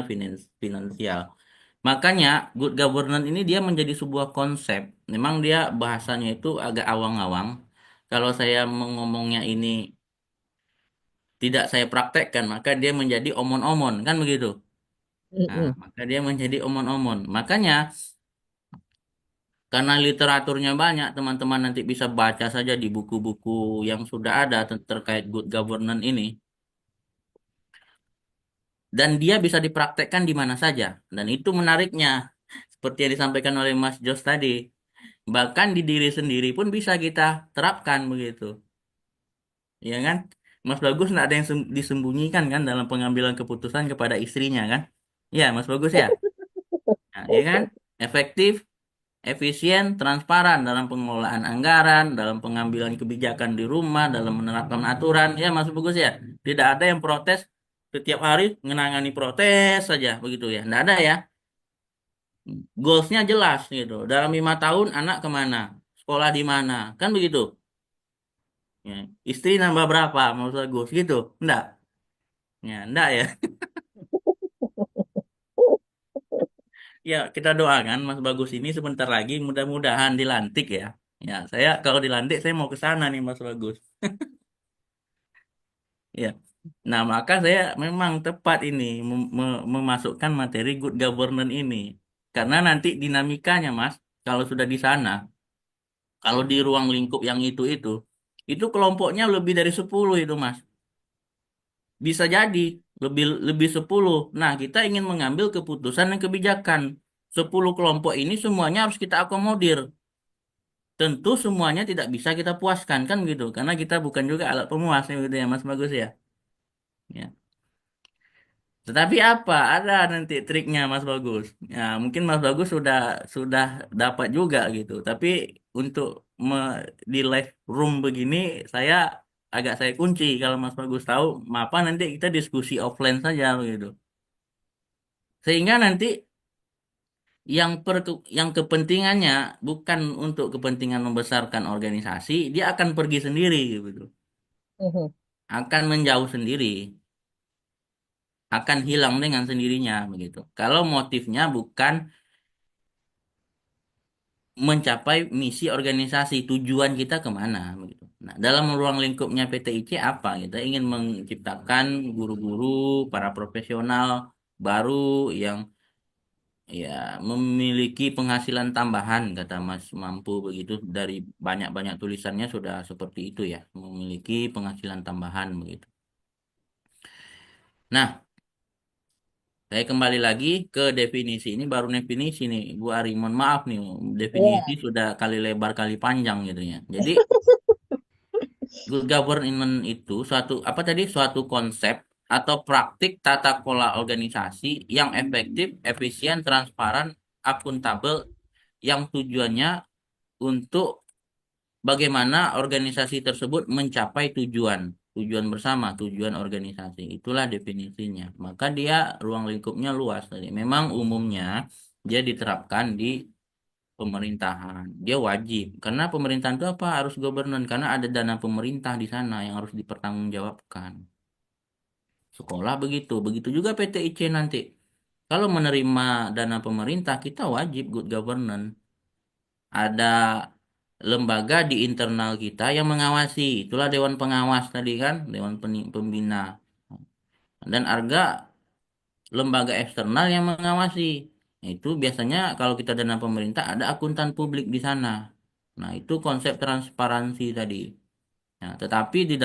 finansial. Makanya, good governance ini dia menjadi sebuah konsep. Memang dia bahasanya itu agak awang-awang. Kalau saya ngomongnya ini tidak saya praktekkan, maka dia menjadi omon-omon, kan begitu. Nah, mhm. maka dia menjadi omon-omon. Makanya karena literaturnya banyak, teman-teman nanti bisa baca saja di buku-buku yang sudah ada terkait good governance ini. Dan dia bisa dipraktekkan di mana saja. Dan itu menariknya. Seperti yang disampaikan oleh Mas Jos tadi. Bahkan di diri sendiri pun bisa kita terapkan begitu. Ya kan? Mas Bagus nggak ada yang disembunyikan kan dalam pengambilan keputusan kepada istrinya kan? Ya, Mas Bagus ya. Nah, ya kan? Efektif, efisien, transparan dalam pengelolaan anggaran, dalam pengambilan kebijakan di rumah, dalam menerapkan aturan. Ya, Mas Bagus ya. Tidak ada yang protes setiap hari menangani protes saja begitu ya. Tidak ada ya. Goalsnya jelas gitu. Dalam 5 tahun anak kemana, sekolah di mana, kan begitu. Ya. Istri nambah berapa, Mas Bagus gitu. Enggak. Ya, enggak ya. ya kita doakan Mas Bagus ini sebentar lagi mudah-mudahan dilantik ya. Ya, saya kalau dilantik saya mau ke sana nih Mas Bagus. Ya. Nah, maka saya memang tepat ini memasukkan materi good governance ini. Karena nanti dinamikanya, Mas, kalau sudah di sana, kalau di ruang lingkup yang itu kelompoknya lebih dari 10 itu, Mas. Bisa jadi lebih lebih 10. Nah, kita ingin mengambil keputusan dan kebijakan. 10 kelompok ini semuanya harus kita akomodir. Tentu semuanya tidak bisa kita puaskan kan gitu, karena kita bukan juga alat pemuas gitu ya, Mas Bagus ya. Ya. Tetapi apa? Ada nanti triknya Mas Bagus. Ya, mungkin Mas Bagus sudah dapat juga gitu. Tapi untuk di live room begini saya agak saya kunci kalau Mas Bagus tahu, apa nanti kita diskusi offline saja begitu. Sehingga nanti yang kepentingannya bukan untuk kepentingan membesarkan organisasi, dia akan pergi sendiri gitu. Mhm. Akan menjauh sendiri, akan hilang dengan sendirinya begitu. Kalau motifnya bukan mencapai misi organisasi, tujuan kita kemana begitu. Nah, dalam ruang lingkupnya PTIC apa? Kita ingin menciptakan guru-guru, para profesional baru yang ya memiliki penghasilan tambahan, kata Mas Mampu begitu, dari banyak-banyak tulisannya sudah seperti itu ya, memiliki penghasilan tambahan begitu. Nah, saya kembali lagi ke definisi ini, baru definisi nih Bu Ari, mohon maaf nih, definisi Iya. sudah kali lebar kali panjang gitu ya. Jadi good government itu suatu konsep atau praktik tata kelola organisasi yang efektif, efisien, transparan, akuntabel, yang tujuannya untuk bagaimana organisasi tersebut mencapai tujuan bersama, tujuan organisasi. Itulah definisinya. Maka dia ruang lingkupnya luas tadi. Memang umumnya dia diterapkan di pemerintahan. Dia wajib karena pemerintahan itu apa? Harus governance karena ada dana pemerintah di sana yang harus dipertanggungjawabkan. Sekolah begitu, begitu juga PTIC nanti. Kalau menerima dana pemerintah, kita wajib good governance. Ada lembaga di internal kita yang mengawasi. Itulah Dewan Pengawas tadi kan, Pembina. Dan ada lembaga eksternal yang mengawasi. Nah, itu biasanya kalau kita dana pemerintah ada akuntan publik di sana. Nah, itu konsep transparansi tadi. Nah, tetapi di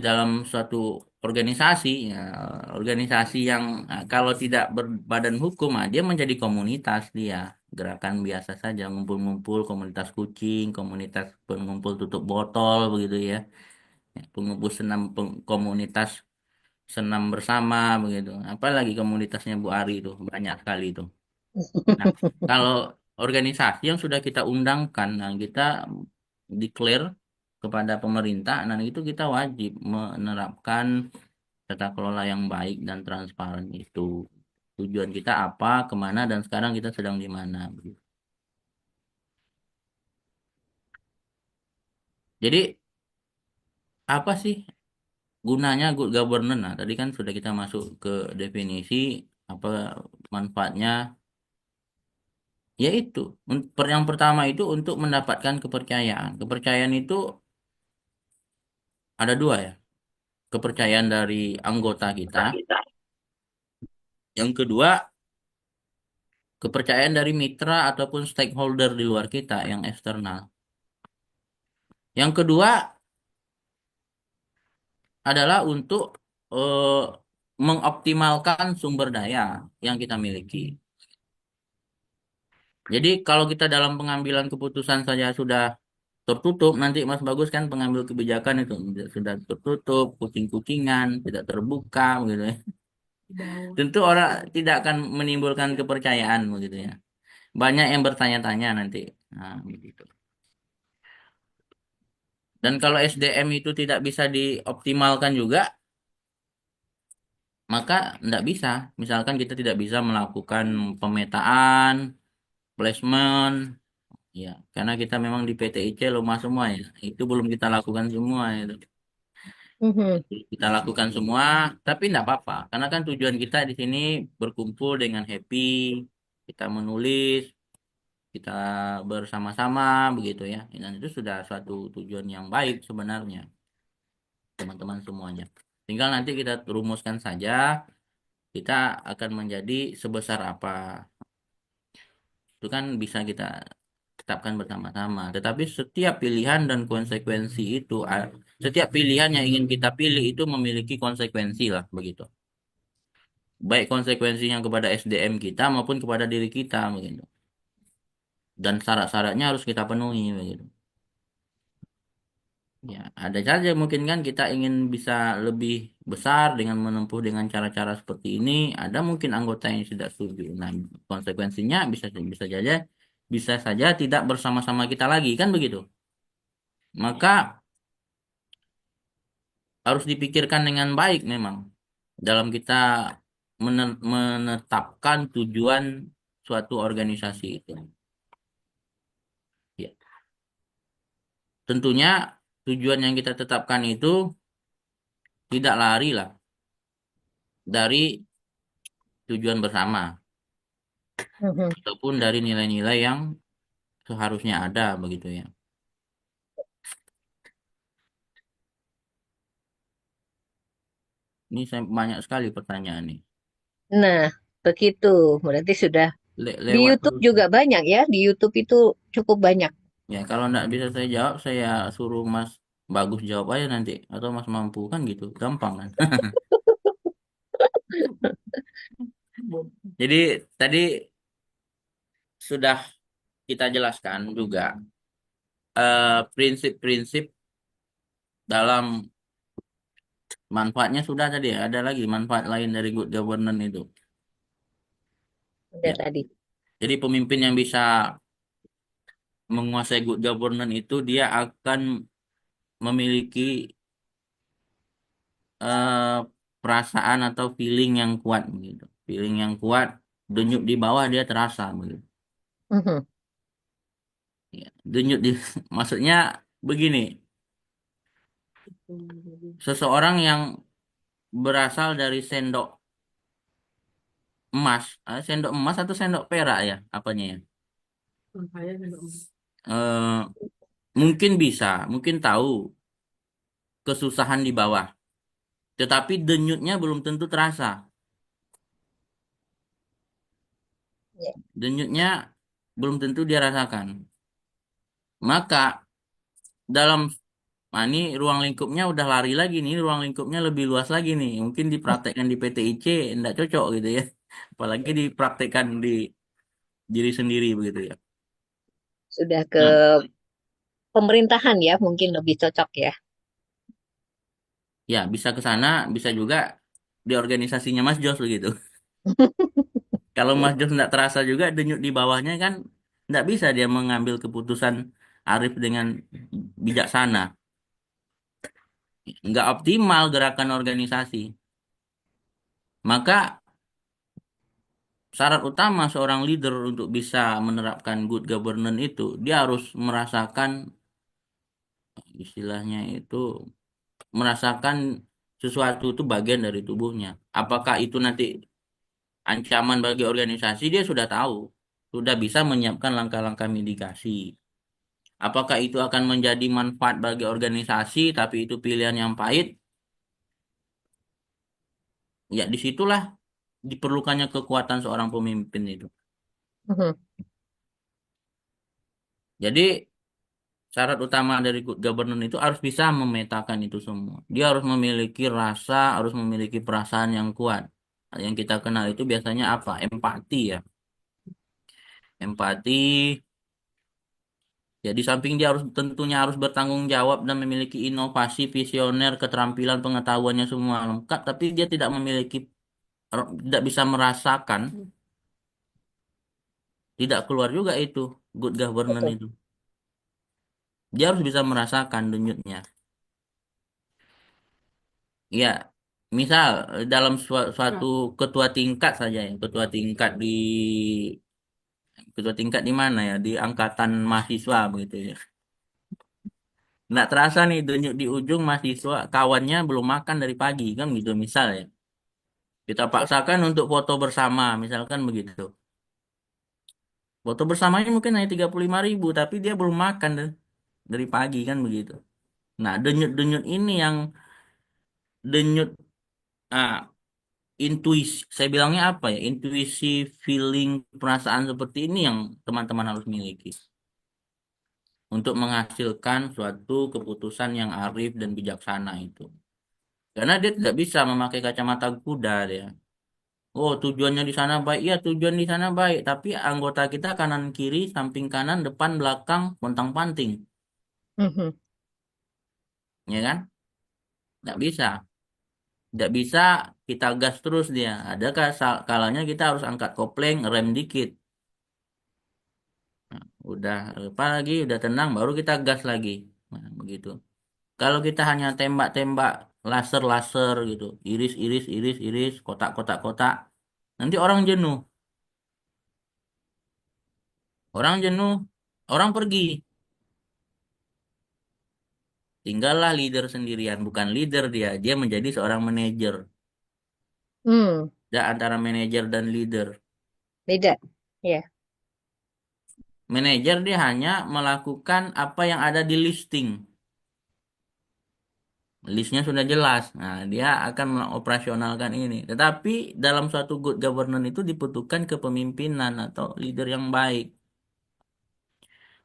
dalam suatu organisasi, ya, organisasi yang kalau tidak berbadan hukum, dia menjadi komunitas dia. Gerakan biasa saja, ngumpul-ngumpul, komunitas kucing, komunitas pengumpul tutup botol, begitu ya. Ya, pengumpul komunitas senam bersama, begitu. Apalagi komunitasnya Bu Ari itu, banyak sekali itu. Nah, kalau organisasi yang sudah kita undangkan, nah kita declare kepada pemerintah, nah itu kita wajib menerapkan tata kelola yang baik dan transparan itu. Tujuan kita apa, kemana, dan sekarang kita sedang di mana. Begitu. Jadi apa sih gunanya good governance? Nah, tadi kan sudah kita masuk ke definisi apa manfaatnya. Yaitu yang pertama itu untuk mendapatkan kepercayaan. Kepercayaan itu ada dua ya. Kepercayaan dari anggota kita. Yang kedua, kepercayaan dari mitra ataupun stakeholder di luar kita yang eksternal. Yang kedua adalah untuk eh, mengoptimalkan sumber daya yang kita miliki. Jadi kalau kita dalam pengambilan keputusan saja sudah tertutup, nanti Mas Bagus kan pengambil kebijakan itu sudah tertutup, kucing-kucingan, tidak terbuka, gitu ya. Tentu orang tidak akan menimbulkan kepercayaan, begitu ya. Banyak yang bertanya-tanya nanti. Nah, begitu. Dan kalau SDM itu tidak bisa dioptimalkan juga, maka tidak bisa. Misalkan kita tidak bisa melakukan pemetaan, placement, ya, karena kita memang di PTIC lemah semua ya. Itu belum kita lakukan semua itu. Mhm. Kita lakukan semua, tapi tidak apa-apa, karena kan tujuan kita di sini berkumpul dengan happy, kita menulis, kita bersama-sama begitu ya. Dan itu sudah suatu tujuan yang baik sebenarnya, teman-teman semuanya. Tinggal nanti kita rumuskan saja, kita akan menjadi sebesar apa. Itu kan bisa kita tetapkan bersama-sama. Tetapi setiap pilihan dan konsekuensi itu, setiap pilihan yang ingin kita pilih itu memiliki konsekuensi lah begitu. Baik konsekuensinya kepada SDM kita maupun kepada diri kita begitu. Dan syarat-syaratnya harus kita penuhi begitu. Ya, ada saja mungkin kan kita ingin bisa lebih besar dengan menempuh dengan cara-cara seperti ini. Ada mungkin anggota yang tidak setuju. Nah, konsekuensinya bisa saja tidak bersama-sama kita lagi kan begitu. Maka harus dipikirkan dengan baik memang dalam kita menetapkan tujuan suatu organisasi itu. Ya, tentunya tujuan yang kita tetapkan itu tidak lari lah dari tujuan bersama Mhm. ataupun dari nilai-nilai yang seharusnya ada begitu ya. Ini saya banyak sekali pertanyaan nih. Nah, begitu. Berarti sudah di Lewat YouTube terus. juga banyak ya. Di YouTube itu cukup banyak. Ya, kalau nggak bisa saya jawab, saya suruh Mas Bagus jawab aja nanti. Atau Mas Mampu kan gitu. Gampang kan. Jadi tadi sudah kita jelaskan juga prinsip-prinsip dalam manfaatnya sudah tadi ya. Ada lagi manfaat lain dari good governance itu. Udah Ya. tadi. Jadi pemimpin yang bisa menguasai good governance itu dia akan memiliki eh, perasaan atau feeling yang kuat gitu. Feeling yang kuat, denyut di bawah dia terasa begitu. Mhm. Ya, denyut di maksudnya begini, seseorang yang berasal dari sendok emas, sendok emas atau sendok perak ya, apanya ya? Eh, mungkin tahu kesusahan di bawah, tetapi denyutnya belum tentu terasa. Ya. Denyutnya belum tentu dia rasakan. Maka dalam ini ruang lingkupnya udah lari lagi nih, ruang lingkupnya lebih luas lagi nih. Mungkin dipraktekkan di PTIC enggak cocok gitu ya. Apalagi dipraktekkan di diri sendiri begitu ya. Sudah ke Nah, pemerintahan ya, mungkin lebih cocok ya. ya bisa ke sana, bisa juga di organisasinya Mas Jos begitu. Kalau Mas Jos enggak terasa juga denyut di bawahnya kan enggak bisa dia mengambil keputusan arif dengan bijaksana. Enggak optimal gerakan organisasi. Maka syarat utama seorang leader untuk bisa menerapkan good governance itu, dia harus merasakan, istilahnya itu, merasakan sesuatu itu bagian dari tubuhnya. Apakah itu nanti ancaman bagi organisasi, dia sudah tahu, sudah bisa menyiapkan langkah-langkah mitigasi. Apakah itu akan menjadi manfaat bagi organisasi, tapi itu pilihan yang pahit, ya disitulah diperlukannya kekuatan seorang pemimpin itu. Mhm. Jadi syarat utama dari good governance itu harus bisa memetakan itu semua. Dia harus memiliki rasa, harus memiliki perasaan yang kuat. Yang kita kenal itu biasanya apa? Empati ya. Empati. Ya, di samping dia tentunya harus bertanggung jawab dan memiliki inovasi, visioner, keterampilan, pengetahuannya semua lengkap, tapi dia tidak bisa merasakan, tidak keluar juga itu good governance Betul. itu. Dia harus bisa merasakan denyutnya. Ya, misal dalam suatu ketua tingkat di mana ya, di angkatan mahasiswa begitu ya. Nggak terasa nih denyut di ujung mahasiswa kawannya belum makan dari pagi kan gitu misal ya. Kita paksakan untuk foto bersama misalkan begitu. Foto bersamanya mungkin hanya 35.000 tapi dia belum makan dari pagi kan begitu. Nah denyut-denyut ini yang denyut ah, intuisi, saya bilangnya apa ya? Intuisi, feeling, perasaan seperti ini yang teman-teman harus miliki untuk menghasilkan suatu keputusan yang arif dan bijaksana itu. Karena dia tidak bisa memakai kacamata kuda dia. Oh, tujuannya di sana baik, ya tujuan di sana baik, tapi anggota kita kanan kiri, samping kanan, depan, belakang, pontang-panting, Mhm. ya kan? Nggak bisa. Nggak bisa kita gas terus dia. Ada kalanya kita harus angkat kopling, rem dikit. Nah, udah apa lagi, udah tenang, baru kita gas lagi. Nah, begitu. Kalau kita hanya tembak-tembak, laser-laser gitu, iris, iris, iris, iris, kotak-kotak, kotak, nanti orang jenuh. Orang jenuh, orang pergi. Tinggallah leader sendirian, bukan leader dia. Dia menjadi seorang manajer. Hmm, Ada antara manajer dan leader. beda. Ya. Manajer dia hanya melakukan apa yang ada di listing. Listnya sudah jelas. Nah, dia akan mengoperasionalkan ini. Tetapi dalam suatu good governance itu dibutuhkan kepemimpinan atau leader yang baik.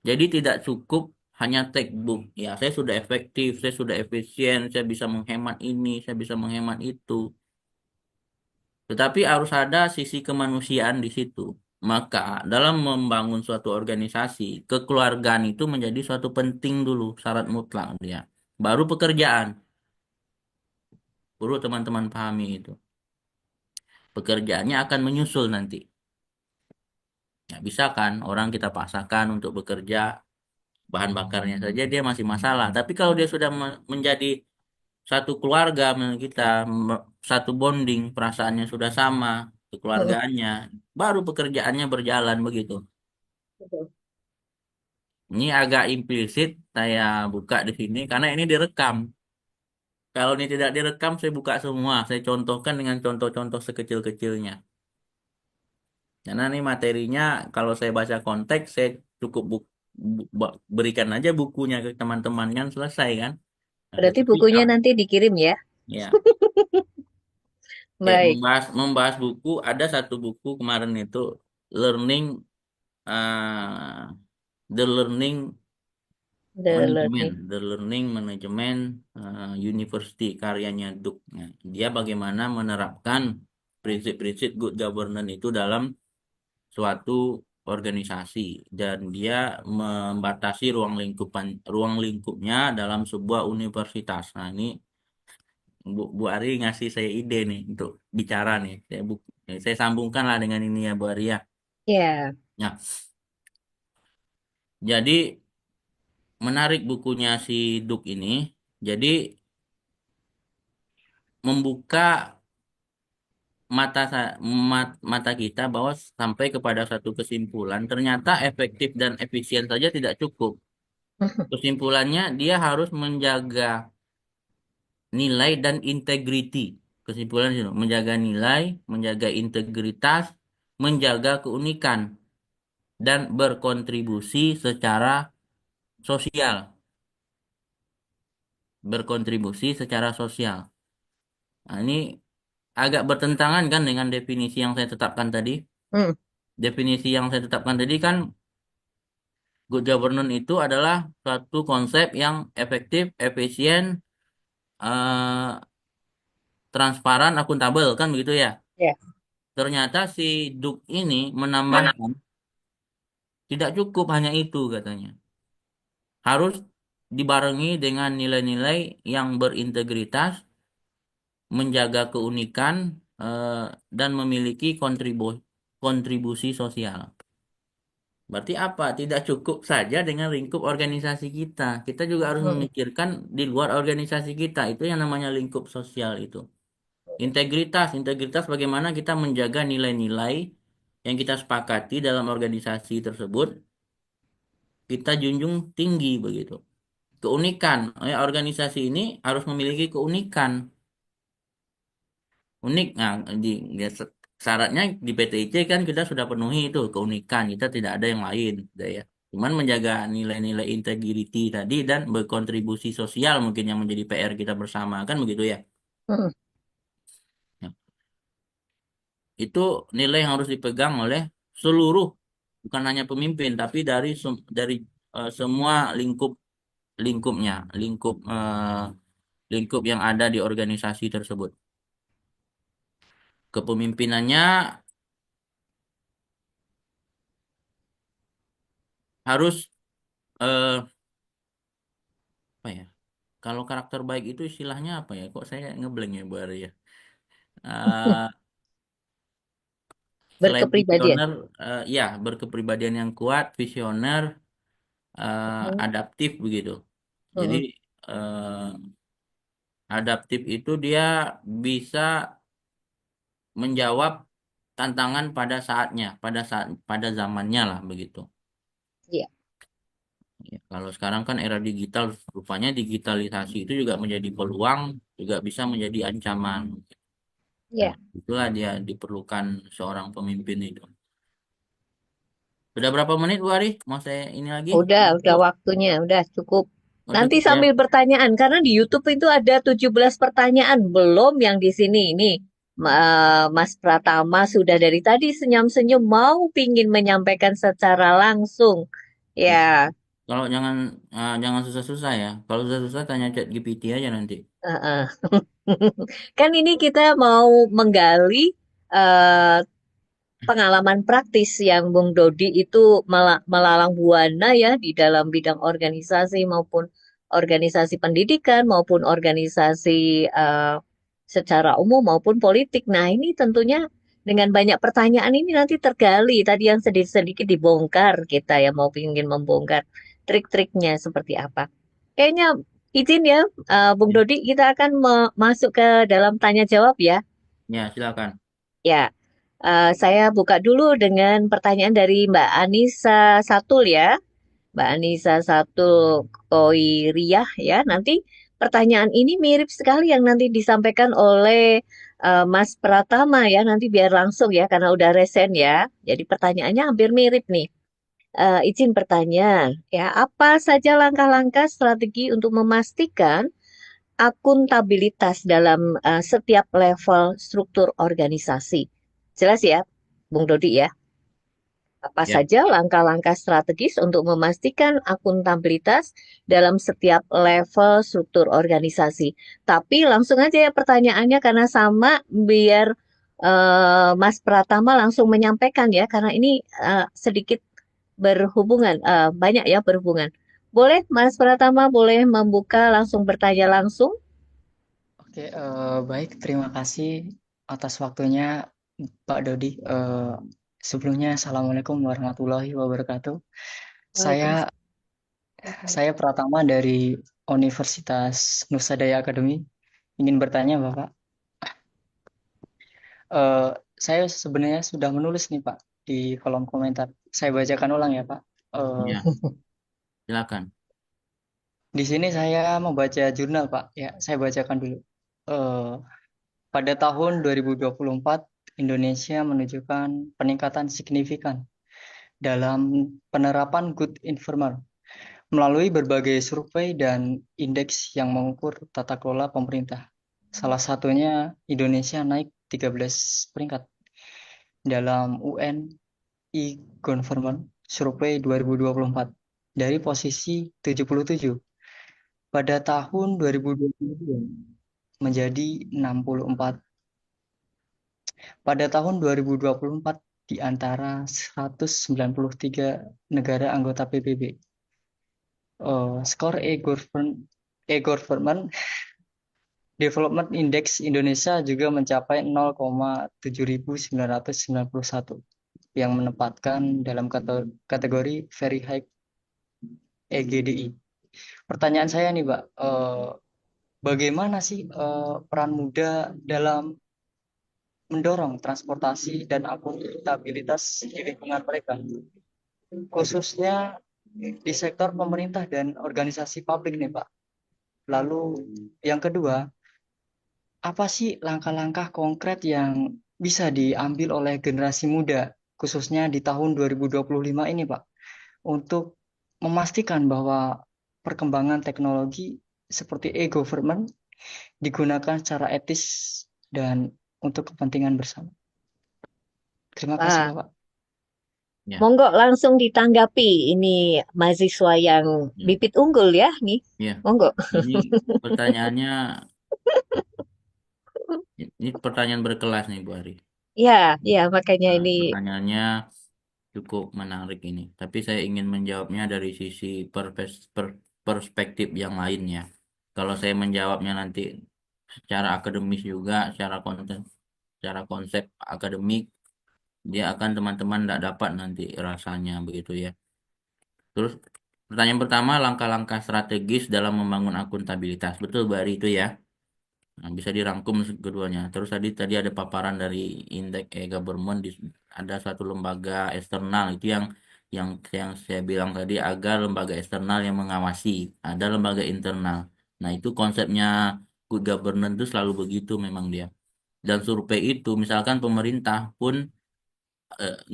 Jadi tidak cukup hanya textbook. Ya, saya sudah efektif, saya sudah efisien, saya bisa menghemat ini, saya bisa menghemat itu. Tetapi harus ada sisi kemanusiaan di situ. Maka dalam membangun suatu organisasi, kekeluargaan itu menjadi suatu penting dulu, syarat mutlak dia. Baru pekerjaan. Perlu teman-teman pahami itu. Pekerjaannya akan menyusul nanti. Ya, bisa kan orang kita paksakan untuk bekerja bahan bakarnya saja dia masih masalah. Tapi kalau dia sudah menjadi satu keluarga menurut kita, satu bonding, perasaannya sudah sama, Mhm. kekeluargaannya, baru pekerjaannya berjalan begitu. Betul. Ini agak implisit saya buka di sini karena ini direkam. Kalau ini tidak direkam, saya buka semua. Saya contohkan dengan contoh-contoh sekecil-kecilnya. Karena ini materinya kalau saya baca konteks saya cukup berikan aja bukunya ke teman-teman kan selesai kan. Nah, Berarti tetapi bukunya nanti dikirim ya. ya kayak Baik. membahas membahas buku ada satu buku kemarin itu learning the learning The management learning. the learning management university karyanya Duk. Nah, dia bagaimana menerapkan prinsip-prinsip good governance itu dalam suatu organisasi dan dia membatasi ruang lingkupnya dalam sebuah universitas. Nah, ini Bu Ari ngasih saya ide nih untuk bicara nih. Saya sambungkan lah dengan ini ya Bu Ari ya. Ya. Ya, jadi menarik bukunya si Duk ini. Jadi membuka mata kita bahwa sampai kepada satu kesimpulan ternyata efektif dan efisien saja tidak cukup. Kesimpulannya dia harus menjaga nilai dan integriti. Kesimpulan itu menjaga nilai, menjaga integritas, menjaga keunikan dan berkontribusi secara sosial. Berkontribusi secara sosial. Nah, ini agak bertentangan kan dengan definisi yang saya tetapkan tadi. Hmm. Definisi yang saya tetapkan tadi kan good governance itu adalah suatu konsep yang efektif, efisien, eh, transparan, akuntabel kan begitu ya. Ya. Ternyata si Duk ini menambahkan tidak cukup hanya itu katanya. Harus dibarengi dengan nilai-nilai yang berintegritas, menjaga keunikan, dan memiliki kontribusi sosial. Berarti apa? Tidak cukup saja dengan lingkup organisasi kita. Kita juga harus Hmm. memikirkan di luar organisasi kita. Itu yang namanya lingkup sosial itu. Integritas bagaimana kita menjaga nilai-nilai yang kita sepakati dalam organisasi tersebut, kita junjung tinggi begitu. keunikan. Organisasi ini harus memiliki keunikan. Unik. Nah, ya, syaratnya di PTIC kan kita sudah penuhi itu keunikan. Kita tidak ada yang lain, gitu ya. Cuman menjaga nilai-nilai integriti tadi dan berkontribusi sosial mungkin yang menjadi PR kita bersama kan begitu ya. Mm. Ya. Itu nilai yang harus dipegang oleh seluruh, bukan hanya pemimpin tapi dari semua lingkupnya, lingkup yang ada di organisasi tersebut. Kepemimpinannya harus eh, apa ya? Kalau karakter baik itu istilahnya apa ya? Kok saya ngeblank ya Bu Ari ya? Eh, selain Berkepribadian. visioner, ya berkepribadian yang kuat, visioner, Mm. adaptif begitu. Jadi Mm. eh, adaptif itu dia bisa menjawab tantangan pada saatnya, pada zamannya lah begitu. Iya, Ya, kalau sekarang kan era digital, rupanya digitalisasi itu juga menjadi peluang, juga bisa menjadi ancaman. Nah, iya. itulah dia diperlukan seorang pemimpin itu. Sudah berapa menit, Bu Ari? Mau saya ini lagi? Udah waktunya, udah cukup. Oh, Nanti cukup ya. sambil pertanyaan, karena di YouTube itu ada 17 pertanyaan, belum yang di sini. Ini Mas Pratama sudah dari tadi senyum-senyum mau pingin menyampaikan secara langsung. Ya, Kalau jangan susah-susah ya. Kalau susah-susah tanya chat GPT aja nanti. heeh. Kan ini kita mau menggali eh, pengalaman praktis yang Bung Dodi itu melalang buana ya di dalam bidang organisasi maupun organisasi pendidikan maupun organisasi secara umum maupun politik. Nah, ini tentunya dengan banyak pertanyaan ini nanti tergali tadi yang sedikit-sedikit dibongkar kita ya mau ingin membongkar trik-triknya seperti apa. Kayaknya izin ya Bung Ya, Dodi kita akan masuk ke dalam tanya jawab ya. ya silakan. Ya, saya buka dulu dengan pertanyaan dari Mbak Anissa Satul ya. Mbak Anissa Satul Koiriah ya. Nanti pertanyaan ini mirip sekali yang nanti disampaikan oleh Mas Pratama ya. Nanti biar langsung ya karena udah resen ya. Jadi pertanyaannya hampir mirip nih. Izin bertanya, ya apa saja langkah-langkah strategi untuk memastikan akuntabilitas dalam setiap level struktur organisasi? Jelas ya, Bung Dodi ya. Apa Ya. saja langkah-langkah strategis untuk memastikan akuntabilitas dalam setiap level struktur organisasi? Tapi langsung aja ya pertanyaannya karena sama biar Mas Pratama langsung menyampaikan ya karena ini sedikit berhubungan, banyak ya berhubungan. Boleh Mas Pratama boleh membuka langsung bertanya langsung? Oke, baik. Terima kasih atas waktunya, Pak Dodi. Sebelumnya, Assalamualaikum warahmatullahi wabarakatuh. Saya Waalaikumsalam. saya Pratama dari Universitas Nusa Daya Akademi. Ingin bertanya, Bapak. Eh, saya sebenarnya sudah menulis nih, Pak, di kolom komentar. Saya bacakan ulang ya, Pak. Eh, Ya, silakan. di sini saya membaca jurnal, Pak. Ya, saya bacakan dulu. Eh, Pada tahun 2024, Indonesia menunjukkan peningkatan signifikan dalam penerapan good informal melalui berbagai survei dan indeks yang mengukur tata kelola pemerintah. Salah satunya Indonesia naik 13 peringkat dalam UN e-Government Survey 2024 dari posisi 77 pada tahun 2022 menjadi 64 pada tahun 2024 di antara 193 negara anggota PBB. Skor e-government Development Index Indonesia juga mencapai 0,7991 yang menempatkan dalam kategori Very High EGDI. Pertanyaan saya nih, Pak, bagaimana sih peran muda dalam mendorong transportasi dan akuntabilitas di lingkungan mereka, khususnya di sektor pemerintah dan organisasi publik nih Pak. Lalu yang kedua, apa sih langkah-langkah konkret yang bisa diambil oleh generasi muda, khususnya di tahun 2025 ini Pak, untuk memastikan bahwa perkembangan teknologi seperti e-government digunakan secara etis dan untuk kepentingan bersama. Terima kasih Wah, Bapak. Ya, monggo langsung ditanggapi ini mahasiswa yang ya, bibit unggul ya nih. ya. Monggo. Ini pertanyaannya, ini pertanyaan berkelas nih Bu Ari. Ya, ya makanya Nah, ini pertanyaannya cukup menarik ini. Tapi saya ingin menjawabnya dari sisi perspektif yang lainnya. Kalau saya menjawabnya nanti secara akademis juga, secara konsep akademik, dia akan teman-teman tidak dapat nanti rasanya begitu ya. Terus pertanyaan pertama, langkah-langkah strategis dalam membangun akuntabilitas. Betul, Bari itu ya. Nah, bisa dirangkum keduanya. Terus tadi tadi ada paparan dari indeks e-government ada satu lembaga eksternal itu yang saya bilang tadi agar lembaga eksternal yang mengawasi, ada lembaga internal. Nah, itu konsepnya good governance itu selalu begitu memang dia. Dan survei itu misalkan pemerintah pun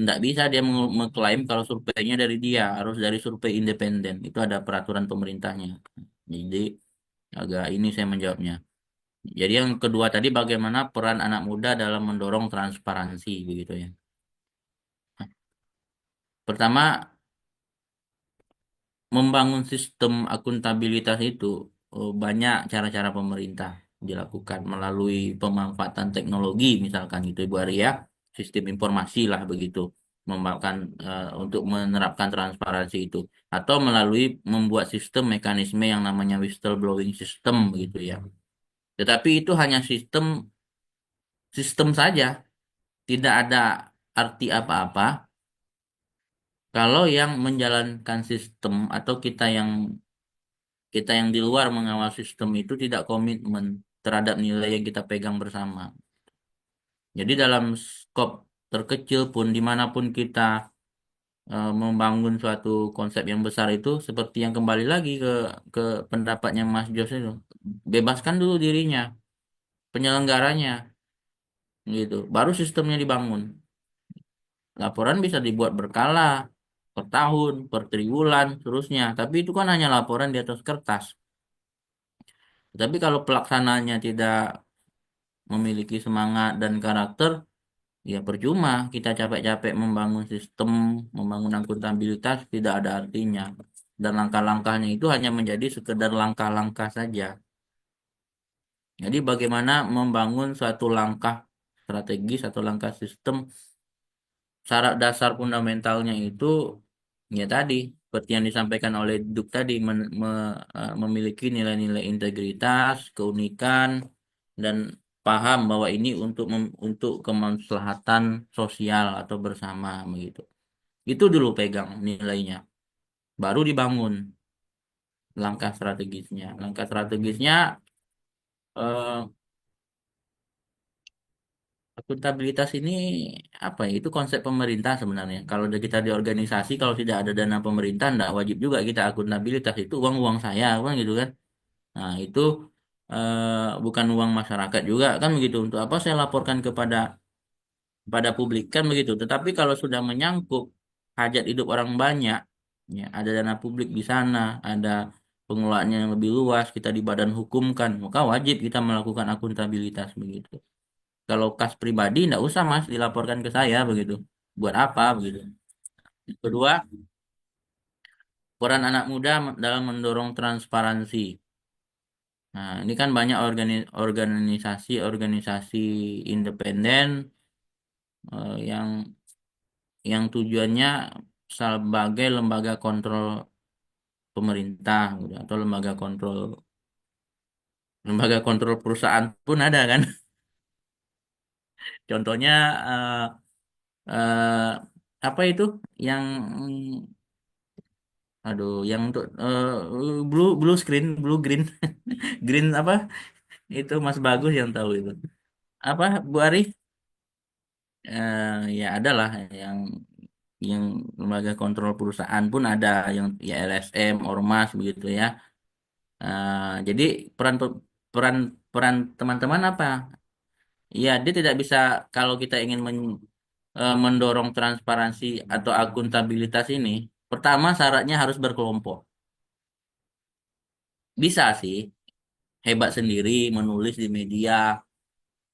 nggak bisa dia mengklaim kalau surveinya dari dia, harus dari survei independen. Itu ada peraturan pemerintahnya. Jadi agak ini saya menjawabnya. Jadi yang kedua tadi bagaimana peran anak muda dalam mendorong transparansi begitu ya. Pertama, membangun sistem akuntabilitas itu banyak cara-cara pemerintah dilakukan melalui pemanfaatan teknologi misalkan gitu Ibu Arya, sistem informasi lah begitu, membawakan untuk menerapkan transparansi itu atau melalui membuat sistem mekanisme yang namanya whistleblowing system begitu ya. Tetapi itu hanya sistem sistem saja, tidak ada arti apa-apa kalau yang menjalankan sistem atau kita yang di luar mengawal sistem itu tidak komitmen terhadap nilai yang kita pegang bersama. Jadi dalam skop terkecil pun dimanapun kita membangun suatu konsep yang besar itu seperti yang kembali lagi ke pendapatnya Mas Jos itu, bebaskan dulu dirinya, penyelenggaranya gitu, baru sistemnya dibangun. Laporan bisa dibuat berkala, per tahun, per triwulan, terusnya. Tapi itu kan hanya laporan di atas kertas. Tapi kalau pelaksananya tidak memiliki semangat dan karakter, ya percuma kita capek-capek membangun sistem, membangun akuntabilitas, tidak ada artinya. Dan langkah-langkahnya itu hanya menjadi sekedar langkah-langkah saja. Jadi bagaimana membangun suatu langkah strategis atau langkah sistem, syarat dasar fundamentalnya itu ya tadi seperti yang disampaikan oleh Duk tadi memiliki nilai-nilai integritas, keunikan dan paham bahwa ini untuk kemaslahatan sosial atau bersama begitu. Itu dulu pegang nilainya. Baru dibangun langkah strategisnya. Langkah strategisnya eh, akuntabilitas ini apa ya? Itu konsep pemerintah sebenarnya. Kalau kita di organisasi, kalau tidak ada dana pemerintah, tidak wajib juga kita akuntabilitas. Itu uang-uang saya, kan gitu kan. Nah, itu bukan uang masyarakat juga, kan begitu. Untuk apa saya laporkan kepada publik, kan begitu. Tetapi kalau sudah menyangkut hajat hidup orang banyak, ya, ada dana publik di sana, ada pengelolaannya yang lebih luas, kita di badan hukum kan, maka wajib kita melakukan akuntabilitas begitu. Kalau kas pribadi tidak usah Mas dilaporkan ke saya begitu. Buat apa begitu. Yang kedua, peran anak muda dalam mendorong transparansi. Nah, ini kan banyak organisasi-organisasi independen yang tujuannya sebagai lembaga kontrol pemerintah gitu, atau lembaga kontrol perusahaan pun ada kan. Contohnya eh, eh, apa itu yang aduh, yang untuk blue screen, blue green, green apa? Itu Mas Bagus yang tahu itu. Apa Bu Ari? Ya adalah yang lembaga kontrol perusahaan pun ada yang ya LSM, Ormas begitu ya. Jadi peran peran peran teman-teman apa? Ya, dia tidak bisa kalau kita ingin mendorong transparansi atau akuntabilitas ini. Pertama syaratnya harus berkelompok. Bisa sih, hebat sendiri menulis di media.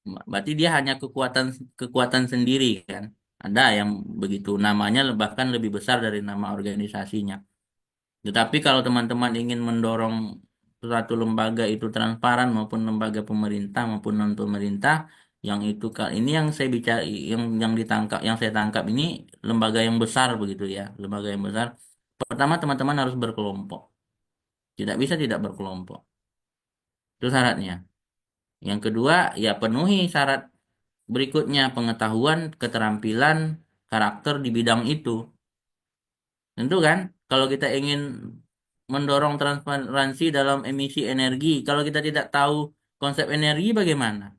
Berarti dia hanya kekuatan kekuatan sendiri kan. Ada yang begitu namanya bahkan lebih besar dari nama organisasinya. Tetapi kalau teman-teman ingin mendorong suatu lembaga itu transparan maupun lembaga pemerintah maupun non pemerintah, yang itu ini yang saya bicara yang ditangkap yang saya tangkap ini lembaga yang besar begitu ya, lembaga yang besar. Pertama teman-teman harus berkelompok. Tidak bisa tidak berkelompok. Itu syaratnya. Yang kedua, ya penuhi syarat berikutnya pengetahuan, keterampilan, karakter di bidang itu. Tentu kan, kalau kita ingin mendorong transparansi dalam emisi energi, kalau kita tidak tahu konsep energi bagaimana?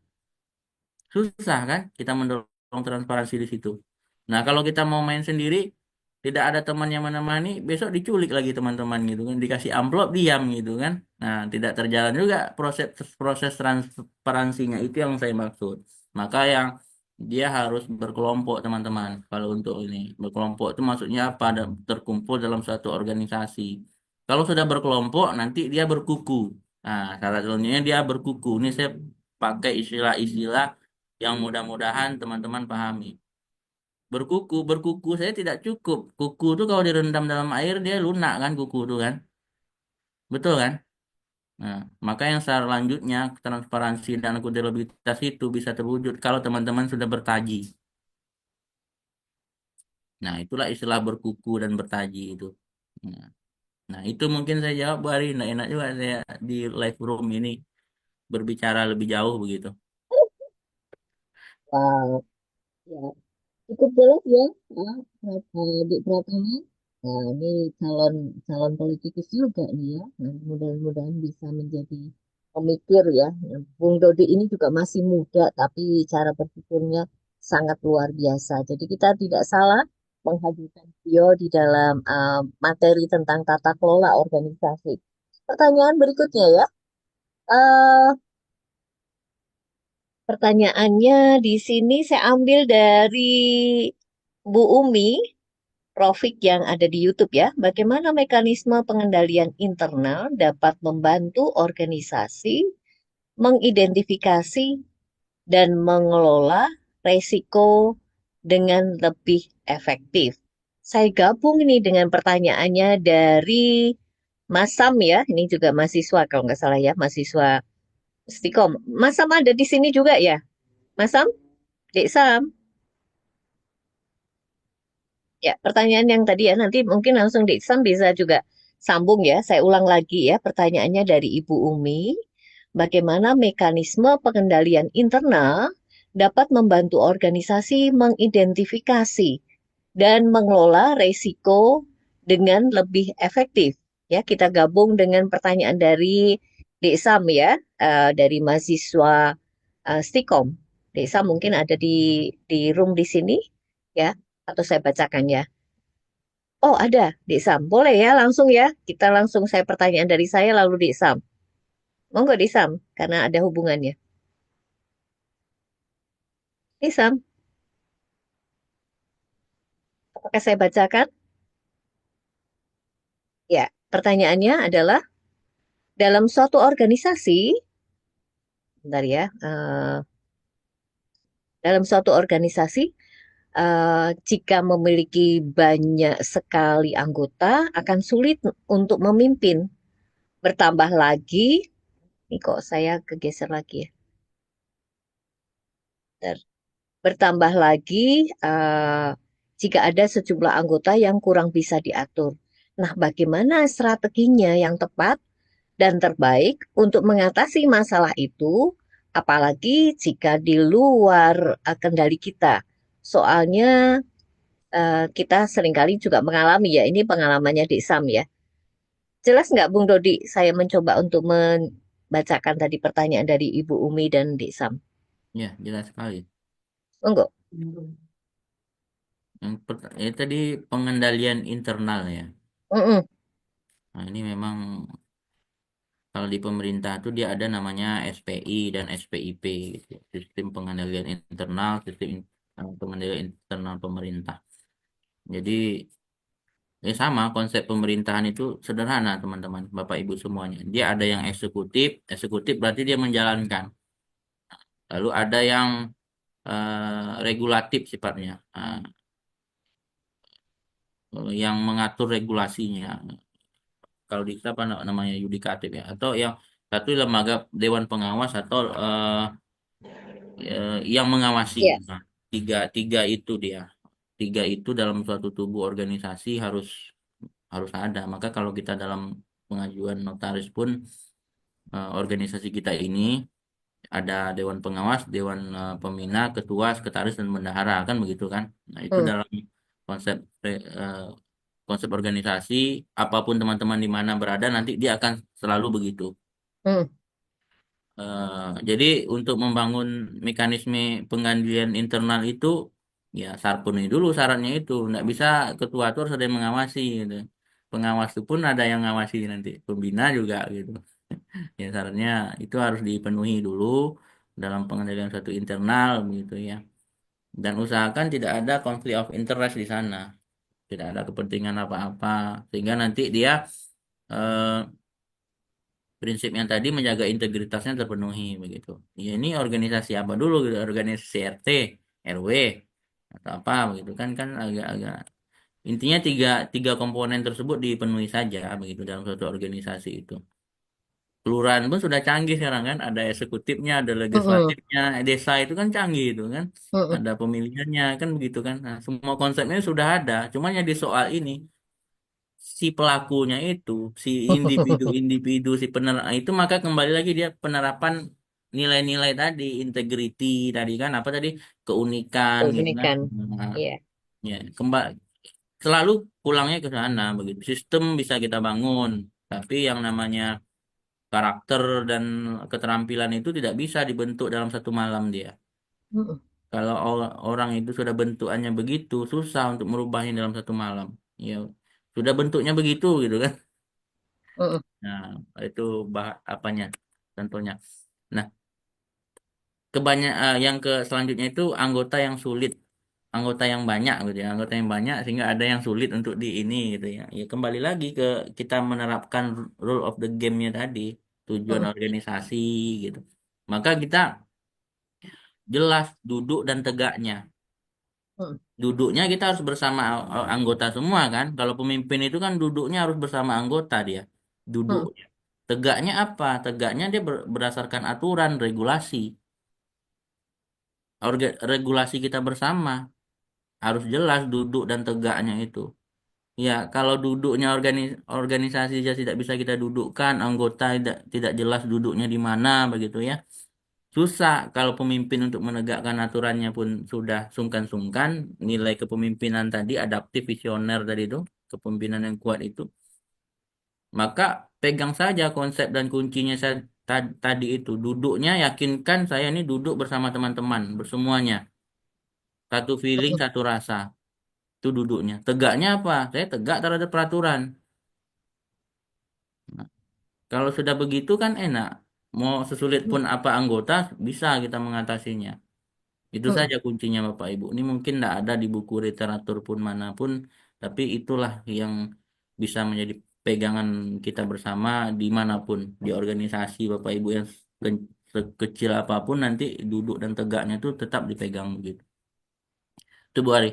Susah kan kita mendorong transparansi di situ. Nah, kalau kita mau main sendiri, tidak ada teman yang menemani, besok diculik lagi teman-teman gitu kan, dikasih amplop diam gitu kan. Nah, tidak terjalan juga proses proses transparansinya itu yang saya maksud. Maka yang dia harus berkelompok teman-teman. Kalau untuk ini berkelompok itu maksudnya apa? Terkumpul dalam suatu organisasi. Kalau sudah berkelompok, nanti dia berkuku. Nah, syarat selanjutnya dia berkuku. Ini saya pakai istilah-istilah yang mudah-mudahan teman-teman pahami. Berkuku, berkuku saya tidak cukup. Kuku itu kalau direndam dalam air dia lunak kan kuku itu kan. Betul kan? Nah, maka yang selanjutnya transparansi dan akuntabilitas itu bisa terwujud kalau teman-teman sudah bertaji. Nah, itulah istilah berkuku dan bertaji itu. Nah, nah, itu mungkin saya jawab Bu Ari. Nggak enak juga saya di live room ini berbicara lebih jauh begitu. Wow, ya cukup jelas ya, Dik Pratama. Nah, ini calon calon politikus juga nih ya. Nah, mudah-mudahan bisa menjadi pemikir ya. Nah, Bung Dodi ini juga masih muda, tapi cara berpikirnya sangat luar biasa. Jadi kita tidak salah menghadirkan beliau di dalam materi tentang tata kelola organisasi. Pertanyaan berikutnya ya. Eh, Pertanyaannya di sini saya ambil dari Bu Umi. Profik yang ada di YouTube ya. Bagaimana mekanisme pengendalian internal dapat membantu organisasi mengidentifikasi dan mengelola resiko dengan lebih efektif? Saya gabung ini dengan pertanyaannya dari Mas Sam ya. Ini juga mahasiswa kalau nggak salah ya, mahasiswa Stikom. Mas Sam ada di sini juga ya? Mas Sam? Dek Sam? Ya, pertanyaan yang tadi ya, nanti mungkin langsung Dek Sam bisa juga sambung ya. Saya ulang lagi ya, pertanyaannya dari Ibu Umi. Bagaimana mekanisme pengendalian internal dapat membantu organisasi mengidentifikasi dan mengelola resiko dengan lebih efektif? Ya, kita gabung dengan pertanyaan dari Dek Sam ya, dari mahasiswa Stikom. Dek Sam mungkin ada di room di sini ya, atau saya bacakan ya. Oh, ada, Dik Sam. Boleh ya, langsung ya. Kita langsung saya pertanyaan dari saya lalu Dik Sam. Monggo Dik Sam, karena ada hubungannya. Dik Sam, apakah saya bacakan? Ya, pertanyaannya adalah dalam suatu organisasi, bentar ya, dalam suatu organisasi, jika memiliki banyak sekali anggota, akan sulit untuk memimpin. Bertambah lagi, ini kok saya kegeser lagi ya. Bentar. Bertambah lagi jika ada sejumlah anggota yang kurang bisa diatur. Nah, bagaimana strateginya yang tepat dan terbaik untuk mengatasi masalah itu, apalagi jika di luar kendali kita? Soalnya kita seringkali juga mengalami ya, ini pengalamannya di Sam ya. Jelas nggak Bung Dodi? Saya mencoba untuk membacakan tadi pertanyaan dari Ibu Umi dan Dik Sam. Ya, jelas sekali. Monggo. Tadi pengendalian internal ya. Mm-mm. Nah, ini memang kalau di pemerintah tuh dia ada namanya SPI dan SPIP gitu. Sistem pengendalian internal, pengendalian internal pemerintah. Jadi ya sama konsep pemerintahan itu sederhana teman-teman, Bapak Ibu semuanya. Dia ada yang eksekutif, eksekutif berarti dia menjalankan. Lalu ada yang regulatif sifatnya, yang mengatur regulasinya. Kalau di kita apa namanya yudikatif ya, atau yang satu lembaga Dewan Pengawas atau yang mengawasi. Ya. Nah, tiga tiga itu dia, tiga itu dalam suatu tubuh organisasi harus harus ada. Maka kalau kita dalam pengajuan notaris pun organisasi kita ini ada Dewan Pengawas, Dewan Pembina, Ketua, Sekretaris dan Bendahara kan begitu kan. Nah, itu Mm. dalam konsep konsep organisasi apapun teman-teman di mana berada nanti dia akan selalu begitu. Mm. Jadi untuk membangun mekanisme penggantian internal itu ya penuhi dulu syaratnya itu. Nggak bisa ketua itu harus ada yang mengawasi gitu. Pengawas itu pun ada yang ngawasi nanti. Pembina juga gitu. Ya syaratnya itu harus dipenuhi dulu dalam pengendalian satu internal begitu ya. Dan usahakan tidak ada konflik of interest di sana. Tidak ada kepentingan apa-apa sehingga nanti dia eh, prinsip yang tadi menjaga integritasnya terpenuhi begitu. Ya ini organisasi apa dulu gitu, organisasi RT, RW atau apa begitu kan agak-agak intinya tiga tiga komponen tersebut dipenuhi saja begitu dalam suatu organisasi itu. Kelurahan pun sudah canggih sekarang kan, ada eksekutifnya, ada Mm-mm. legislatifnya, desa itu kan canggih itu kan, Mm-mm. ada pemilihannya kan begitu kan. Nah, semua konsepnya sudah ada, cuman yang di soal ini si pelakunya itu, si individu-individu, si penerap itu maka kembali lagi dia penerapan nilai-nilai tadi, integrity tadi kan, apa tadi keunikan gitu kan. Keunikan. Nah, Ya. ya kembali selalu pulangnya ke sana begitu. Sistem bisa kita bangun, tapi yang namanya karakter dan keterampilan itu tidak bisa dibentuk dalam satu malam dia. Mm-mm. Kalau orang itu sudah bentukannya begitu, susah untuk merubahnya dalam satu malam. Ya, sudah bentuknya begitu gitu kan. Mm-mm. Nah, itu apanya contohnya. Nah, yang ke selanjutnya itu anggota yang sulit, anggota yang banyak gitu ya, anggota yang banyak sehingga ada yang sulit untuk di ini gitu ya. Ya kembali lagi ke kita menerapkan rule of the game-nya tadi, tujuan Mm-mm. organisasi gitu. Maka kita jelas duduk dan tegaknya. Mm-mm. Duduknya kita harus bersama anggota semua kan. Kalau pemimpin itu kan duduknya harus bersama anggota dia. Duduk. Mm-mm. Tegaknya apa? Tegaknya dia berdasarkan aturan, regulasi. Regulasi kita bersama harus jelas duduk dan tegaknya itu. Ya, kalau duduknya organisasi saja tidak bisa kita dudukkan, anggota tidak jelas duduknya di mana begitu ya. Susah kalau pemimpin untuk menegakkan aturannya pun sudah sungkan-sungkan, nilai kepemimpinan tadi adaptif visioner tadi itu, kepemimpinan yang kuat itu, maka pegang saja konsep dan kuncinya saya tadi itu. Duduknya yakinkan saya ini duduk bersama teman-teman, bersemuanya. Satu feeling, Mm-mm. satu rasa. Itu duduknya. Tegaknya apa? Saya tegak terhadap peraturan. Nah, kalau sudah begitu kan enak. Mau sesulit pun apa anggota, bisa kita mengatasinya. Itu Mm-mm. saja kuncinya Bapak Ibu. Ini mungkin tidak ada di buku literatur pun manapun, tapi itulah yang bisa menjadi pegangan kita bersama dimanapun di organisasi Bapak Ibu yang sekecil apapun nanti duduk dan tegaknya itu tetap dipegang begitu. Itu Bu Ari.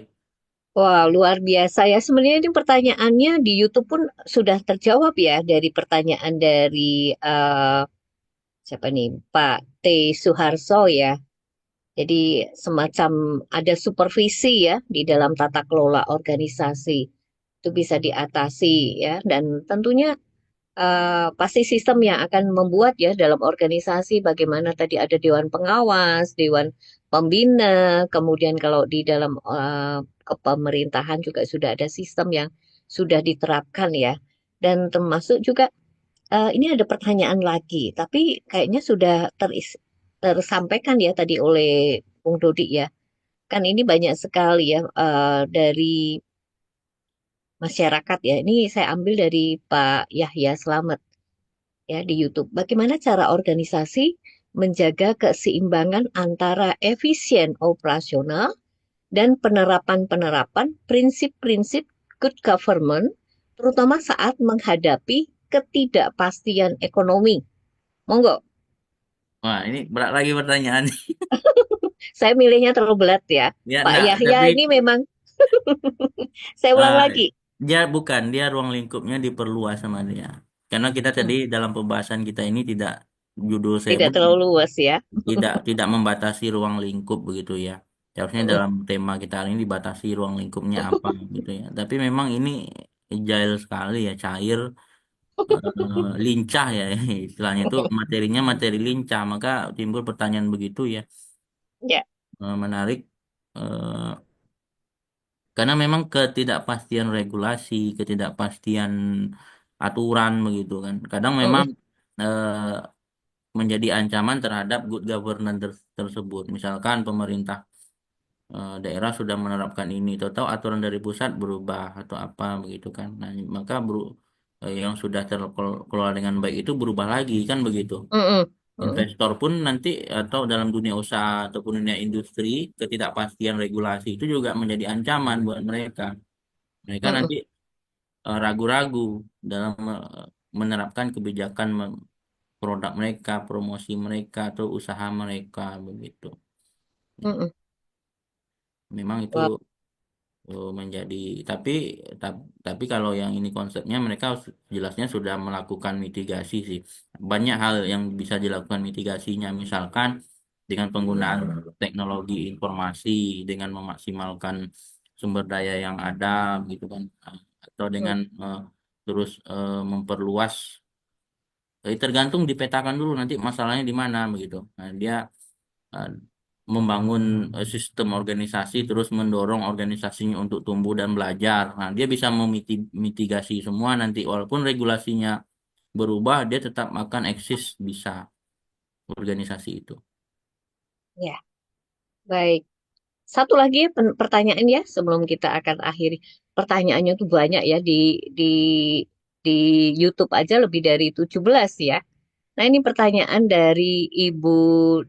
Wah, luar biasa ya. Sebenarnya ini pertanyaannya di YouTube pun sudah terjawab ya dari pertanyaan dari siapa nih? Pak T. Suharso ya. Jadi semacam ada supervisi ya di dalam tata kelola organisasi. Itu bisa diatasi ya. Dan tentunya pasti sistem yang akan membuat ya dalam organisasi bagaimana tadi ada dewan pengawas, dewan pembina, kemudian kalau di dalam kepemerintahan juga sudah ada sistem yang sudah diterapkan ya. Dan termasuk juga ini ada pertanyaan lagi, tapi kayaknya sudah tersampaikan ya tadi oleh Bung Dodi ya. kan ini banyak sekali ya dari masyarakat ya. Ini saya ambil dari Pak Yahya Slamet ya di YouTube. Bagaimana cara organisasi menjaga keseimbangan antara efisien operasional dan penerapan-penerapan prinsip-prinsip good government, terutama saat menghadapi ketidakpastian ekonomi. Monggo, Wah, ini berat lagi pertanyaan. saya milihnya terlalu berat ya. Ya, Pak enggak, Yahya tapi ini memang, saya ulang eh, lagi. dia ruang lingkupnya diperluas sama dia. Karena kita tadi Hmm, dalam pembahasan kita ini tidak, judul saya tidak pun terlalu luas ya. tidak membatasi ruang lingkup begitu ya. Harusnya Hmm, dalam tema kita hari ini dibatasi ruang lingkupnya apa gitu ya. Tapi memang ini agile sekali ya, cair, lincah ya istilahnya itu, materinya materi lincah, maka timbul pertanyaan begitu ya, Ya. menarik. Eh, karena memang ketidakpastian regulasi, ketidakpastian aturan begitu kan, kadang memang Hmm, eh, menjadi ancaman terhadap good governance tersebut. Misalkan pemerintah daerah sudah menerapkan ini, tahu aturan dari pusat berubah atau apa begitu kan. Nah, maka yang sudah terkelola dengan baik itu berubah lagi kan begitu. hmm, hmm, Investor pun nanti, atau dalam dunia usaha ataupun dunia industri, ketidakpastian regulasi itu juga menjadi ancaman buat mereka. Mereka hmm, nanti ragu-ragu dalam menerapkan kebijakan produk mereka, promosi mereka atau usaha mereka begitu. hmm. Memang itu Wah, menjadi, tapi tapi kalau yang ini konsepnya, mereka jelasnya sudah melakukan mitigasi sih. Banyak hal yang bisa dilakukan mitigasinya, misalkan dengan penggunaan teknologi informasi, dengan memaksimalkan sumber daya yang ada gitu kan. Atau hmm, dengan terus memperluas, tergantung dipetakan dulu nanti masalahnya di mana begitu. Nah, dia eh, membangun sistem organisasi, terus mendorong organisasinya untuk tumbuh dan belajar. Nah, dia bisa memitigasi semua nanti, walaupun regulasinya berubah, dia tetap akan eksis bisa organisasi itu. ya, baik. Satu lagi pertanyaan ya sebelum kita akan akhiri. Pertanyaannya tuh banyak ya di YouTube aja lebih dari 17 ya. Nah, ini pertanyaan dari Ibu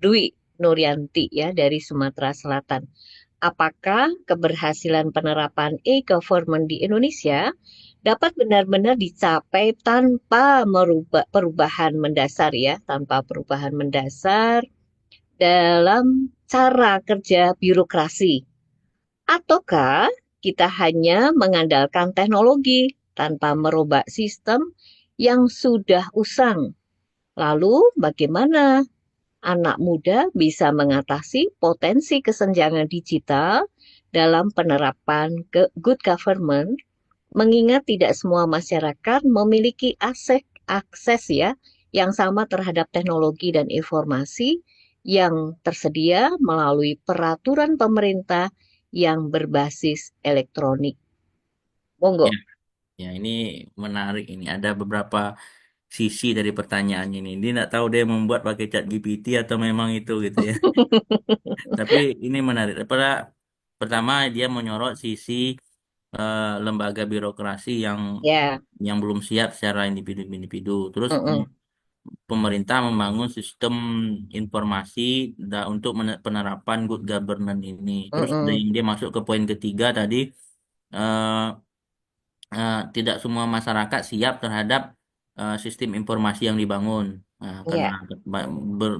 Dwi Nuryanti ya dari Sumatera Selatan. Apakah keberhasilan penerapan e-government di Indonesia dapat benar-benar dicapai tanpa merubah perubahan mendasar ya, tanpa perubahan mendasar dalam cara kerja birokrasi? Ataukah kita hanya mengandalkan teknologi tanpa merubah sistem yang sudah usang? Lalu, bagaimana anak muda bisa mengatasi potensi kesenjangan digital dalam penerapan good government, mengingat tidak semua masyarakat memiliki akses ya yang sama terhadap teknologi dan informasi yang tersedia melalui peraturan pemerintah yang berbasis elektronik. Ya, Monggo. ya, ini menarik, ini ada beberapa sisi dari pertanyaan ini. Dia nggak tahu dia membuat pakai chat GPT atau memang itu gitu ya. Tapi ini menarik. Pertama, dia menyorot sisi lembaga birokrasi Ya, yang belum siap secara individu-individu. Terus mm-mm, pemerintah membangun sistem informasi untuk penerapan good governance ini. Terus mm-mm, dia masuk ke poin ketiga tadi, eh, tidak semua masyarakat siap terhadap sistem informasi yang dibangun. Nah, karena ya,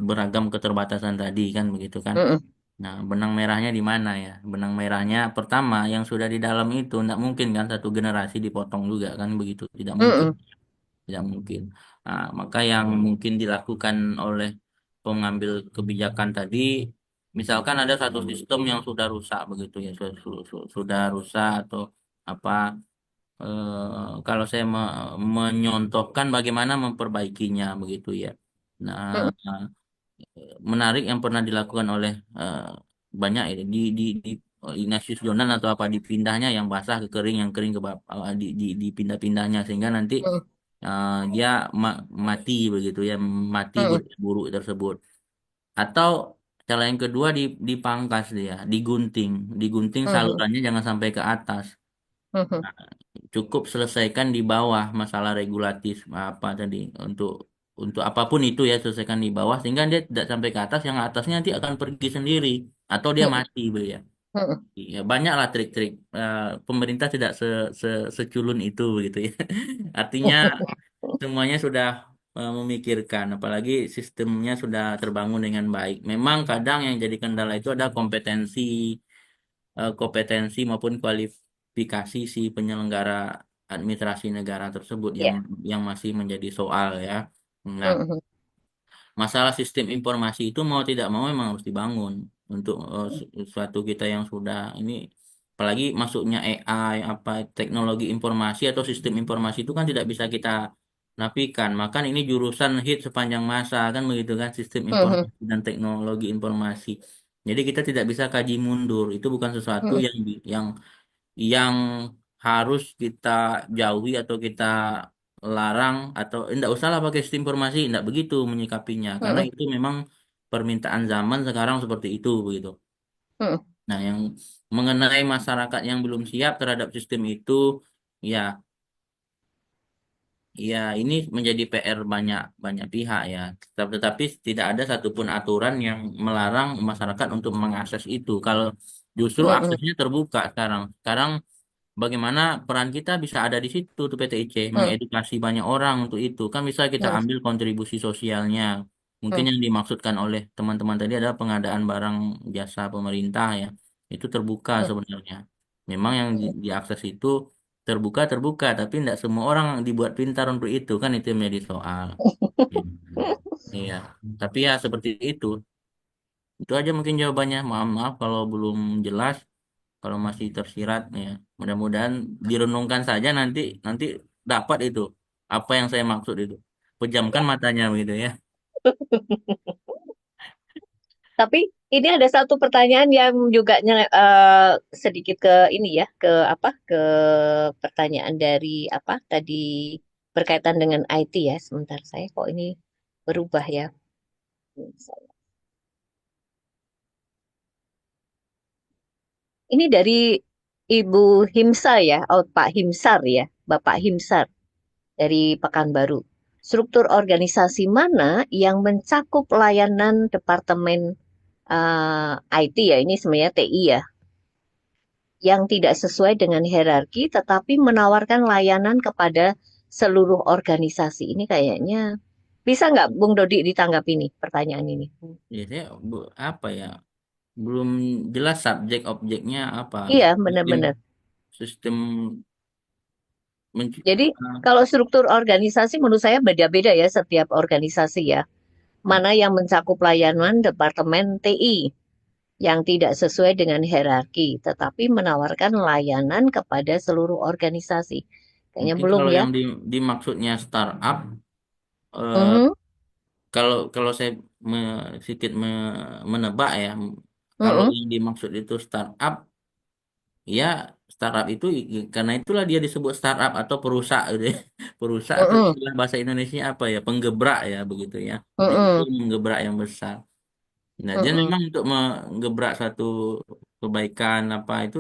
beragam keterbatasan tadi kan begitu kan. mm-mm, Nah, benang merahnya di mana ya? Benang merahnya pertama, yang sudah di dalam itu tidak mungkin kan satu generasi dipotong juga kan begitu, tidak mungkin, mm-mm, tidak mungkin. Nah, maka yang mungkin dilakukan oleh pengambil kebijakan tadi, misalkan ada satu sistem yang sudah rusak begitu ya, sudah rusak atau apa, kalau saya menyontohkan bagaimana memperbaikinya begitu ya. Nah, mm-mm, menarik yang pernah dilakukan oleh banyak ya, di Ignatius Jonan atau apa, dipindahnya yang basah ke kering, yang kering ke dipindah-pindahnya sehingga nanti dia mati begitu ya, mati mm-mm, buruk tersebut. Atau Cara yang kedua dipangkas dia, digunting Mhm, salurannya jangan sampai ke atas. mhm, Nah, cukup selesaikan di bawah masalah regulatif apa tadi untuk apapun itu ya selesaikan di bawah sehingga dia tidak sampai ke atas, yang atasnya nanti akan pergi sendiri atau dia mhm, mati beliau. Ya. mhm. Iya, banyak lah trik-trik. Pemerintah tidak seculun itu begitu ya. Artinya semuanya sudah memikirkan, apalagi sistemnya sudah terbangun dengan baik. Memang kadang yang jadi kendala itu ada kompetensi maupun kualifikasi si penyelenggara administrasi negara tersebut yang Ya. masih menjadi soal ya. Nah, Mhm, masalah sistem informasi itu mau tidak mau memang harus dibangun untuk suatu kita yang sudah ini, apalagi masuknya AI apa teknologi informasi atau sistem informasi itu kan tidak bisa kita nafikan. Maka ini jurusan hit sepanjang masa kan begitu kan, sistem mhm, informasi dan teknologi informasi. Jadi kita tidak bisa kaji mundur. Itu bukan sesuatu mhm, yang harus kita jauhi atau kita larang atau enggak usahlah pakai sistem informasi, enggak begitu menyikapinya karena mhm, itu memang permintaan zaman sekarang seperti itu begitu. mhm, Nah, yang mengenai masyarakat yang belum siap terhadap sistem itu ya ya ini menjadi PR banyak banyak pihak ya. Tetapi tidak ada satupun aturan yang melarang masyarakat untuk mengakses itu. Kalau justru mhm, aksesnya terbuka sekarang. Sekarang bagaimana peran kita bisa ada di situ tuh PTIC mhm, mengedukasi banyak orang untuk itu kan bisa kita mhm, ambil kontribusi sosialnya. Mungkin mhm, yang dimaksudkan oleh teman-teman tadi adalah pengadaan barang jasa pemerintah ya. Itu terbuka mhm, sebenarnya. Memang yang diakses itu terbuka terbuka tapi tidak semua orang dibuat pintar untuk itu kan, itu yang menjadi soal. Iya, tapi ya seperti itu. Itu aja mungkin jawabannya. Maaf maaf kalau belum jelas. Kalau masih tersirat ya, mudah-mudahan direnungkan saja nanti nanti dapat itu apa yang saya maksud itu. Pejamkan matanya begitu ya. Tapi ini ada satu pertanyaan yang juga sedikit ke ini ya, ke apa? Ke pertanyaan dari apa tadi berkaitan dengan IT ya. Sebentar saya kok ini berubah ya. Ini dari Ibu Himsa ya, oh Pak Himsar ya, Bapak Himsar dari Pekanbaru. Struktur organisasi mana yang mencakup layanan Departemen IT ya, ini sebenarnya TI ya, yang tidak sesuai dengan hierarki tetapi menawarkan layanan kepada seluruh organisasi. Ini kayaknya bisa nggak Bung Dodi ditanggapi nih pertanyaan ini? Ya saya apa ya, belum jelas subjek objeknya apa, Iya, sistem benar-benar. sistem Jadi kalau struktur organisasi menurut saya beda-beda ya setiap organisasi ya. Mana yang mencakup layanan Departemen TI yang tidak sesuai dengan hierarki, tetapi menawarkan layanan kepada seluruh organisasi. Kayaknya mungkin belum kalau ya. yang dimaksudnya startup, eh, Mhm, kalau kalau saya sedikit menebak ya, kalau mhm, yang dimaksud itu startup ya, startup itu karena itulah dia disebut startup atau perusak gitu ya. Perusak atau mhm, istilah bahasa Indonesia apa ya? Penggebrak ya begitu ya. Dia itu mhm, menggebrak yang besar. Nah, dia mhm, memang untuk menggebrak satu kebaikan apa itu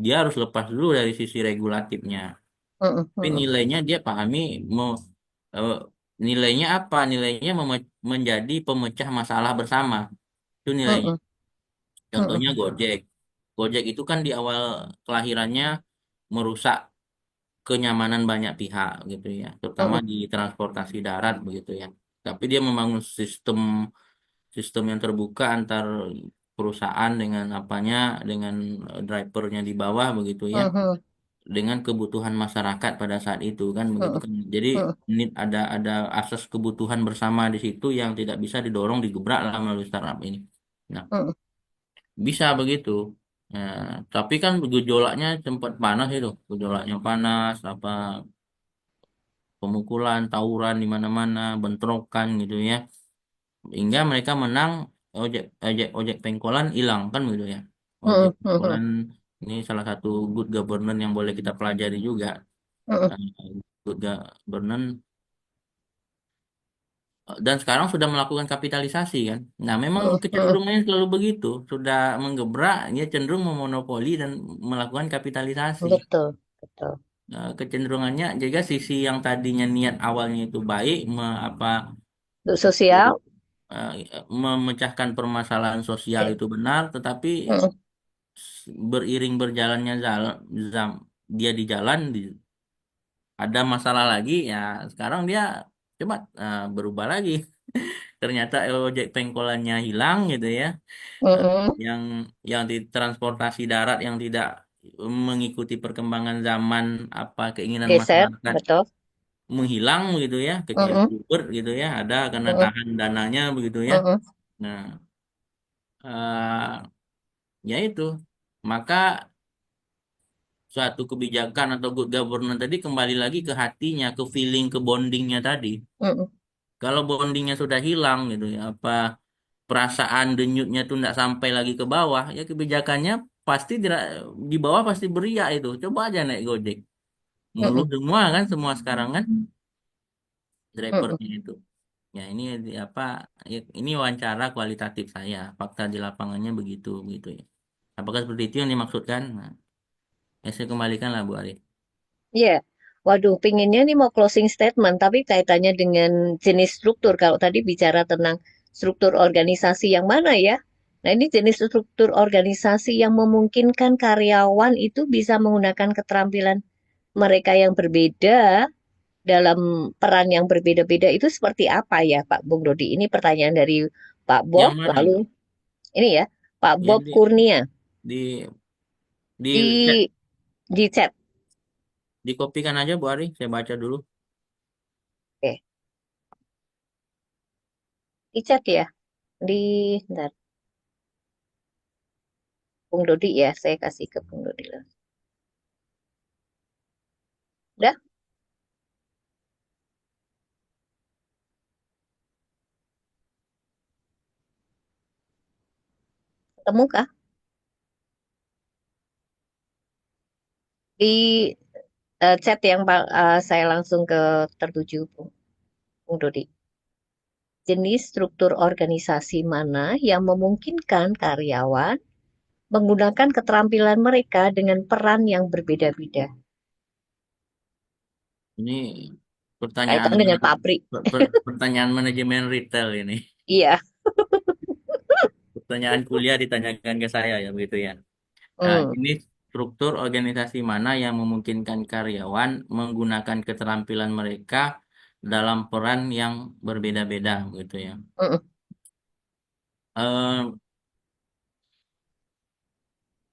dia harus lepas dulu dari sisi regulatifnya. mhm, Tapi mhm, nilainya dia pahami eh, nilainya apa? Nilainya menjadi pemecah masalah bersama. Itu nilainya. mhm, Contohnya mhm, Gojek. Gojek itu kan di awal kelahirannya merusak kenyamanan banyak pihak gitu ya, terutama mhm, di transportasi darat begitu ya. Tapi dia membangun sistem sistem yang terbuka antar perusahaan dengan apanya, dengan drivernya di bawah begitu ya, mhm, dengan kebutuhan masyarakat pada saat itu kan begitu mhm, kan. Jadi mhm, ini ada asas kebutuhan bersama di situ yang tidak bisa didorong digebrak lah melalui startup ini. Nah, mhm. bisa begitu. Nah, tapi kan gejolaknya sempat panas itu, gejolaknya panas, apa pemukulan, tawuran di mana-mana, bentrokan gitu ya. Hingga mereka menang, ojek ojek ojek pengkolan hilang kan gitu ya. Ojek Mhm, mhm, pengkolan ini salah satu good governance yang boleh kita pelajari juga. mhm, Nah, good governance dan sekarang sudah melakukan kapitalisasi kan. Nah, memang Mm-mm. kecenderungannya selalu begitu, sudah menggebrak, dia cenderung memonopoli dan melakukan kapitalisasi. Betul, betul. Kecenderungannya juga sisi yang tadinya niat awalnya itu baik, Untuk sosial, eh, memecahkan permasalahan sosial ya. itu benar, tetapi Mm-mm. beriring berjalannya dia di jalan ada masalah lagi ya, sekarang dia coba berubah lagi. Ternyata ojek pengkolannya hilang gitu ya. Eh, Mm-mm. yang di transportasi darat yang tidak mengikuti perkembangan zaman, keinginan Geser, masyarakat betul. menghilang gitu ya, kecil Mm-mm. Uber gitu ya, ada karena Mm-mm. tahan dananya begitu ya. Mm-mm. Nah, eh, ya itu, maka suatu kebijakan atau good governance tadi kembali lagi ke hatinya, ke feeling, ke bondingnya tadi. Mm-mm. Kalau bondingnya sudah hilang gitu ya, perasaan denyutnya tuh nggak sampai lagi ke bawah, ya kebijakannya pasti di bawah pasti beriak itu. Coba aja naik Gojek, ngeluh Mm-mm. semua kan, semua sekarang kan Mm-mm. drivernya itu. Ya ini ya, ini wawancara kualitatif saya, fakta di lapangannya begitu begitu ya. Apakah seperti itu yang dimaksudkan? Nah, ya saya kembalikan lah Bu Arif. Iya. Waduh, pinginnya nih mau closing statement, tapi kaitannya dengan jenis struktur. Kalau tadi bicara tentang struktur organisasi yang mana ya? Nah, ini jenis struktur organisasi yang memungkinkan karyawan itu bisa menggunakan keterampilan mereka yang berbeda dalam peran yang berbeda-beda itu seperti apa ya, Pak Bung Dodi? Ini pertanyaan dari Pak Yang Bob, mana itu? lalu ini ya, Pak Ya Bob Kurnia di di chat, di chat. dikopikan aja Bu Arif, saya baca dulu. Oke, di chat ya. Di, bentar, Bung Dodi ya, saya kasih ke Bung Dodi lah. Udah, ketemu kah? Di chat yang saya langsung ke tertuju Bung Dodi. Jenis struktur organisasi mana yang memungkinkan karyawan menggunakan keterampilan mereka dengan peran yang berbeda-beda? Ini pertanyaan Kaitan dengan pabrik. pertanyaan manajemen retail ini. Iya. Pertanyaan kuliah ditanyakan ke saya ya begitu ya. Hmm. Ini struktur organisasi mana yang memungkinkan karyawan menggunakan keterampilan mereka dalam peran yang berbeda-beda gitu ya. Mm-mm. Eh,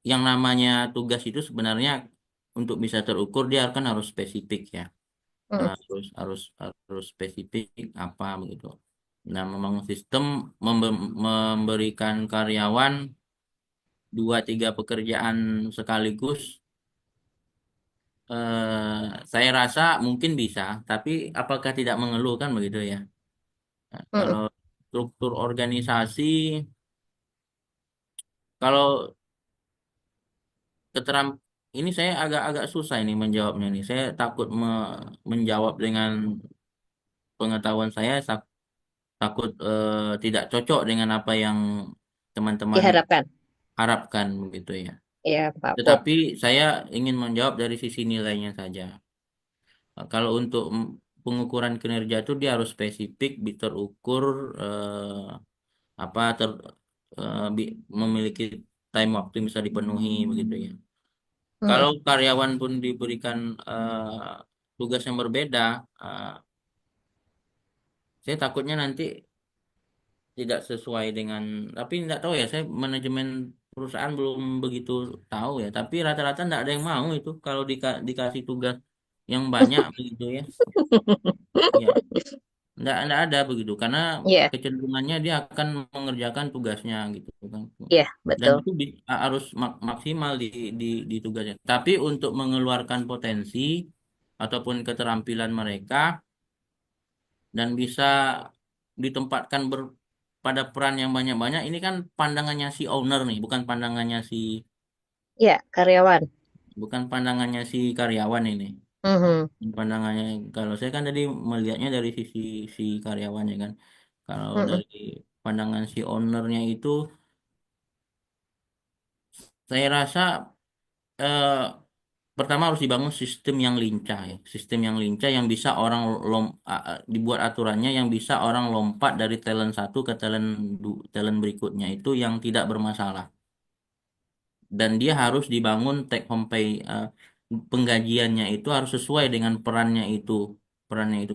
yang namanya tugas itu sebenarnya untuk bisa terukur dia kan harus spesifik ya. Mm-mm. Harus spesifik apa begitu. Nah, membangun sistem memberikan karyawan dua tiga pekerjaan sekaligus, saya rasa mungkin bisa, tapi apakah tidak mengeluh kan begitu ya? Nah, Mm-mm. kalau struktur organisasi, kalau keteram ini saya agak-agak susah ini menjawabnya nih. Saya takut menjawab dengan pengetahuan saya, takut tidak cocok dengan apa yang teman-teman Diharapkan. harapkan begitu ya. Ya, Pak Bob. Tetapi saya ingin menjawab dari sisi nilainya saja. Kalau untuk pengukuran kinerja itu dia harus spesifik, terukur, apa ter, memiliki time waktu yang bisa dipenuhi begitu ya. Kalau Mm-mm. karyawan pun diberikan tugas yang berbeda, eh, saya takutnya nanti tidak sesuai dengan, tapi tidak tahu ya, saya manajemen perusahaan belum begitu tahu ya. Tapi rata-rata tidak ada yang mau itu kalau dikasih tugas yang banyak begitu ya. Ya, enggak ada begitu karena Ya, kecenderungannya dia akan mengerjakan tugasnya gitu kan. ya, Dan betul. itu harus maksimal di tugasnya. Tapi untuk mengeluarkan potensi ataupun keterampilan mereka dan bisa ditempatkan pada peran yang banyak-banyak, ini kan pandangannya si owner nih, Ya, karyawan. bukan pandangannya si karyawan ini. Mhm. Pandangannya, kalau saya kan tadi melihatnya dari sisi si karyawannya kan. Kalau Mhm. dari pandangan si ownernya itu, saya rasa eh, pertama harus dibangun sistem yang lincah ya, sistem yang lincah yang bisa orang dibuat aturannya yang bisa orang lompat dari talent satu ke talent berikutnya itu yang tidak bermasalah. Dan dia harus dibangun take home pay, penggajiannya itu harus sesuai dengan perannya itu.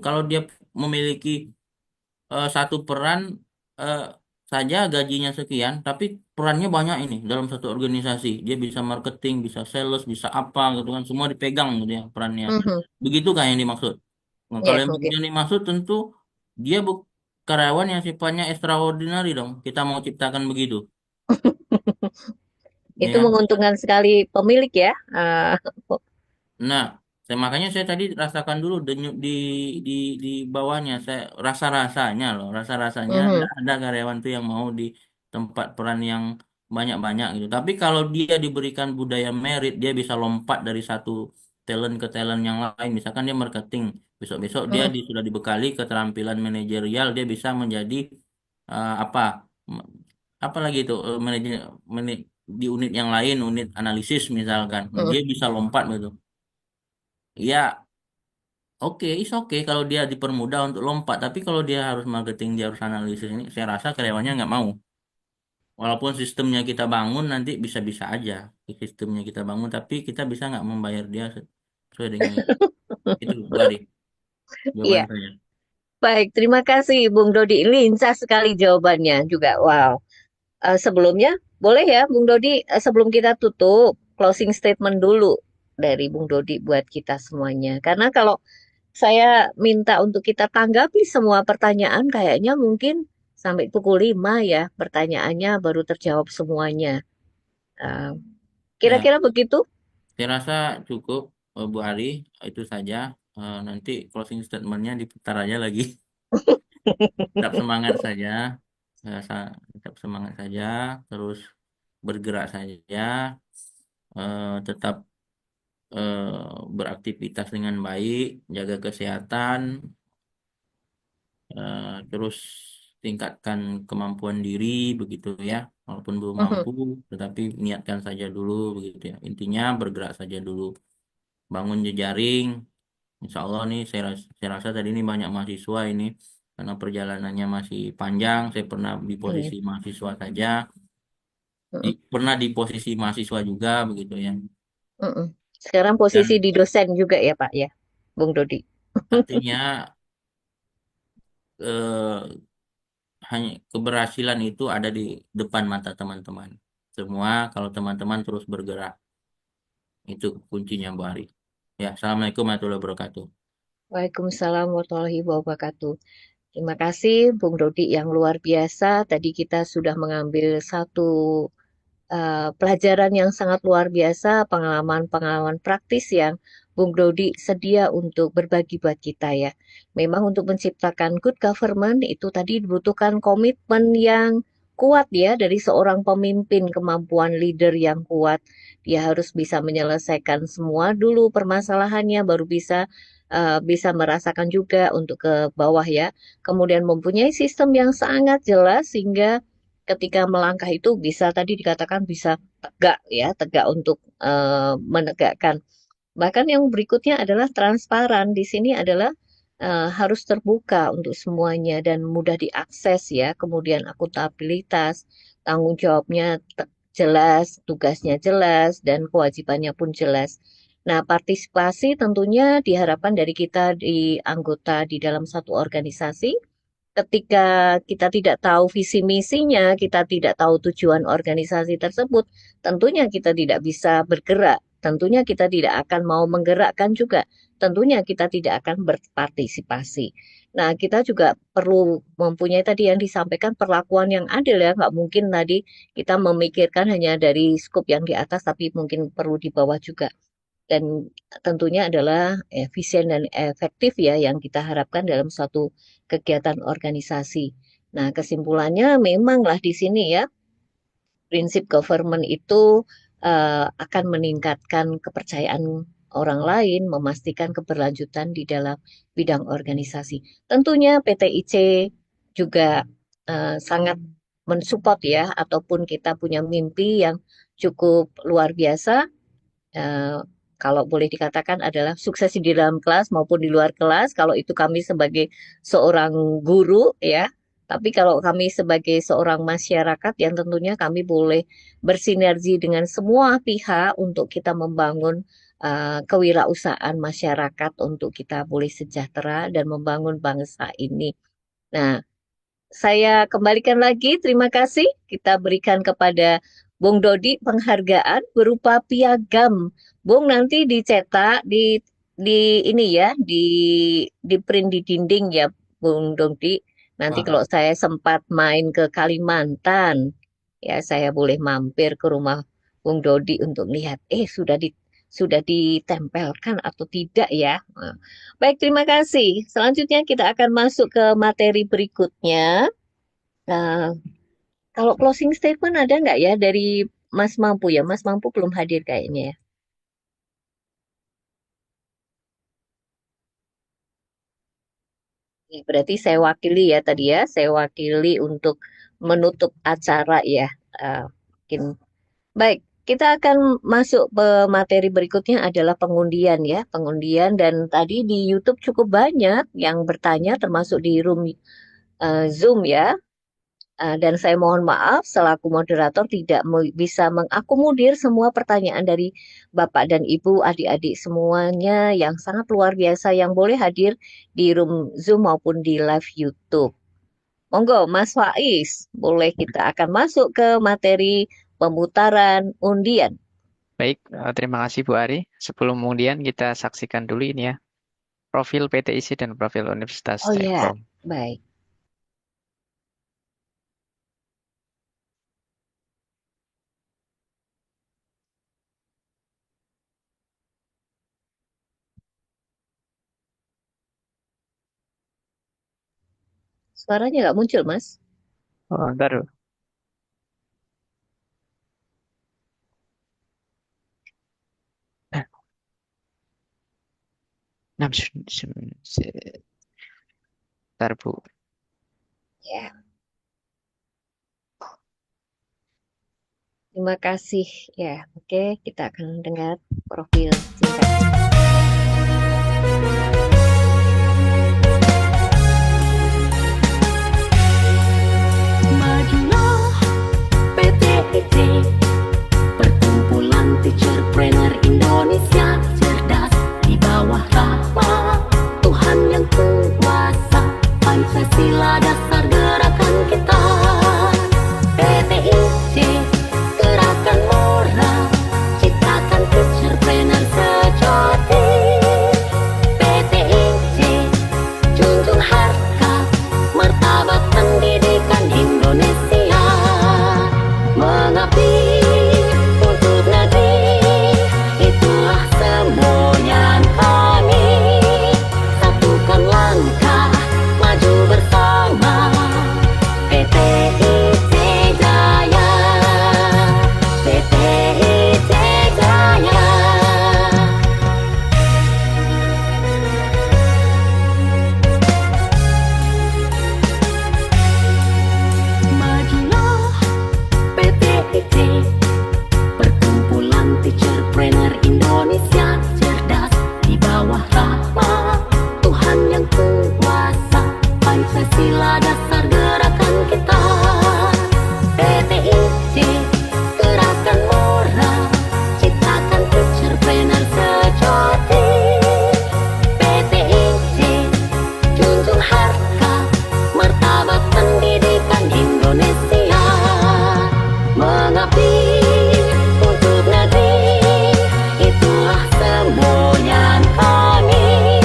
Kalau dia memiliki satu peran eh, saja gajinya sekian, tapi perannya banyak ini dalam satu organisasi. Dia bisa marketing, bisa sales, bisa apa gitu kan, semua dipegang gitu ya perannya. Mhm. Begitukah yang dimaksud? Nah, kalau Ya, yang oke. yang dimaksud tentu dia karyawan yang sifatnya extraordinary dong. Kita mau ciptakan begitu, ya Itu kan? menguntungkan sekali pemilik ya. Nah, makanya saya tadi rasakan dulu di bawahnya. Saya rasa-rasanya loh, rasa-rasanya Mhm. ada karyawan tuh yang mau di tempat peran yang banyak-banyak gitu. Tapi kalau dia diberikan budaya merit, dia bisa lompat dari satu talent ke talent yang lain. Misalkan dia marketing, besok-besok dia Mhm. sudah dibekali keterampilan manajerial, dia bisa menjadi apa? M- Apa lagi itu manajer di unit yang lain, unit analisis misalkan. Nah, Mhm. dia bisa lompat gitu. Ya, oke, is oke kalau dia dipermudah untuk lompat. Tapi kalau dia harus marketing, dia harus analisis ini, saya rasa karyawannya nggak mau. Walaupun sistemnya kita bangun, nanti bisa-bisa aja sistemnya kita bangun, tapi kita bisa nggak membayar dia sesuai dengan itu, Bu Ari, jawaban Iya. saya. Baik, terima kasih Bung Dodi. Lincah sekali jawabannya juga. Wow. Sebelumnya, boleh ya Bung Dodi, sebelum kita tutup, closing statement dulu dari Bung Dodi buat kita semuanya. Karena kalau saya minta untuk kita tanggapi semua pertanyaan, kayaknya mungkin sampai pukul 5 ya pertanyaannya baru terjawab semuanya. Eh, Ya, Kira-kira begitu? saya rasa cukup, Bu Ari, itu saja. Nanti closing statementnya diputar aja lagi. Tetap semangat saja, saya rasa tetap semangat saja, terus bergerak saja, tetap beraktivitas dengan baik, jaga kesehatan, terus tingkatkan kemampuan diri begitu ya. Walaupun belum Mhm. mampu, tetapi niatkan saja dulu begitu ya. Intinya bergerak saja dulu, bangun jejaring. Insya Allah nih, saya rasa tadi ini banyak mahasiswa ini karena perjalanannya masih panjang. Saya pernah di Iya. posisi mahasiswa saja, Mhm. pernah di posisi mahasiswa juga begitu ya. Mhm. Sekarang posisi Dan di dosen juga ya Pak ya, Bung Dodi. artinya eh, hanya keberhasilan itu ada di depan mata teman-teman. Semua kalau teman-teman terus bergerak, itu kuncinya Bu Ari. Ya, Assalamualaikum warahmatullahi wabarakatuh. Waalaikumsalam warahmatullahi wabarakatuh. Terima kasih Bung Dodi yang luar biasa. Tadi kita sudah mengambil satu pelajaran yang sangat luar biasa, pengalaman-pengalaman praktis yang Bung Dodi sedia untuk berbagi buat kita ya. Memang untuk menciptakan good government itu tadi dibutuhkan komitmen yang kuat ya dari seorang pemimpin, kemampuan leader yang kuat. Dia harus bisa menyelesaikan semua dulu permasalahannya, baru bisa merasakan juga untuk ke bawah ya. Kemudian mempunyai sistem yang sangat jelas sehingga ketika melangkah itu bisa tadi dikatakan bisa tegak ya, tegak untuk menegakkan. Bahkan yang berikutnya adalah transparan. Di sini adalah harus terbuka untuk semuanya dan mudah diakses ya. Kemudian akuntabilitas, tanggung jawabnya jelas, tugasnya jelas, dan kewajibannya pun jelas. Nah, partisipasi tentunya diharapkan dari kita di anggota di dalam satu organisasi ketika kita tidak tahu visi misinya, kita tidak tahu tujuan organisasi tersebut, tentunya kita tidak bisa bergerak, tentunya kita tidak akan mau menggerakkan juga, tentunya kita tidak akan berpartisipasi. Nah, kita juga perlu mempunyai tadi yang disampaikan perlakuan yang adil ya, nggak mungkin tadi kita memikirkan hanya dari skup yang di atas, tapi mungkin perlu di bawah juga dan tentunya adalah efisien dan efektif ya yang kita harapkan dalam suatu kegiatan organisasi. Nah, kesimpulannya memanglah di sini ya, prinsip government itu akan meningkatkan kepercayaan orang lain, memastikan keberlanjutan di dalam bidang organisasi. Tentunya PT IC juga sangat mensupport ya, ataupun kita punya mimpi yang cukup luar biasa. Kalau boleh dikatakan adalah sukses di dalam kelas maupun di luar kelas. Kalau itu kami sebagai seorang guru ya. Tapi kalau kami sebagai seorang masyarakat yang tentunya kami boleh bersinergi dengan semua pihak untuk kita membangun kewirausahaan masyarakat untuk kita boleh sejahtera dan membangun bangsa ini. Nah, saya kembalikan lagi, terima kasih. Kita berikan kepada Bung Dodi penghargaan berupa piagam. Bung nanti dicetak di ini ya, di print di dinding ya, Bung Dodi. Nanti Wah, kalau saya sempat main ke Kalimantan, ya saya boleh mampir ke rumah Bung Dodi untuk lihat, sudah ditempelkan atau tidak ya. Nah, baik, terima kasih. Selanjutnya kita akan masuk ke materi berikutnya. Nah, kalau closing statement ada nggak ya dari Mas Mampu ya? Mas Mampu belum hadir kayaknya ya. Oke, berarti saya wakili ya tadi ya. Saya wakili untuk menutup acara ya. Mungkin baik. Kita akan masuk ke materi berikutnya adalah pengundian ya. Pengundian dan tadi di YouTube cukup banyak yang bertanya termasuk di room Zoom ya. Dan saya mohon maaf selaku moderator tidak bisa mengakomodir semua pertanyaan dari Bapak dan Ibu, adik-adik semuanya yang sangat luar biasa yang boleh hadir di room Zoom maupun di live YouTube. Monggo Mas Faiz, boleh kita akan masuk ke materi pemutaran undian. Baik, terima kasih Bu Ari. Sebelum kemudian kita saksikan dulu ini ya, profil PT IC dan profil Universitas Oh ya, Telkom. baik. Suaranya nggak muncul, Mas. Oh, ntar. Nah, Ntar Bu. Ya, terima kasih. Ya, oke, kita akan dengar profil singkat. Majulah PT IC, perkumpulan teacherpreneur Indonesia cerdas di bawah rahmat Tuhan yang kuasa. Pancasila dasar gerakan kita. PT IC, gerakan moral, ciptakan teacherpreneur sejati. PT IC, junjung harkat martabat pendidikan Indonesia. Mengabdi untuk negeri, itulah semboyan kami. Satukan langkah, maju bersama. PT IC Jaya, PT IC Jaya. Majulah PT IC, perkumpulan teacherpreneur Indonesia cerdas di bawah rahmat Tuhan yang kuasa. Pancasila dasar gerakan kita. PT IC, gerakan moral, ciptakan teacherpreneur sejati. PT IC, junjung harkat martabat pendidikan Indonesia. Mengabdi untuk negeri, itulah semboyan kami.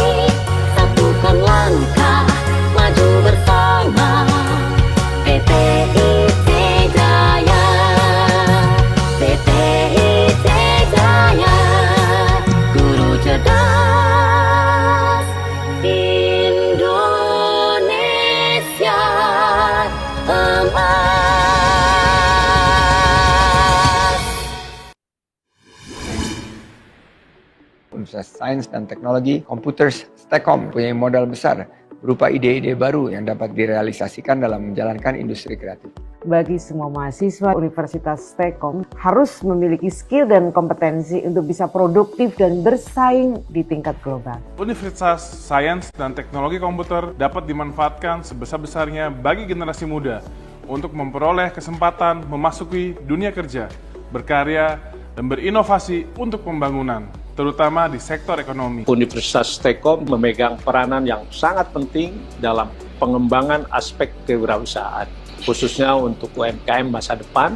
Satukan langkah, maju bersama. PT IC Jaya, PT IC Jaya. Guru cerdas Indonesia emas. Universitas Sains dan Teknologi Komputer Stekom punya modal besar berupa ide-ide baru yang dapat direalisasikan dalam menjalankan industri kreatif. Bagi semua mahasiswa Universitas Stekom harus memiliki skill dan kompetensi untuk bisa produktif dan bersaing di tingkat global. Universitas Sains dan Teknologi Komputer dapat dimanfaatkan sebesar-besarnya bagi generasi muda untuk memperoleh kesempatan memasuki dunia kerja, berkarya, dan berinovasi untuk pembangunan, terutama di sektor ekonomi. Universitas Stekom memegang peranan yang sangat penting dalam pengembangan aspek kewirausahaan, khususnya untuk UMKM masa depan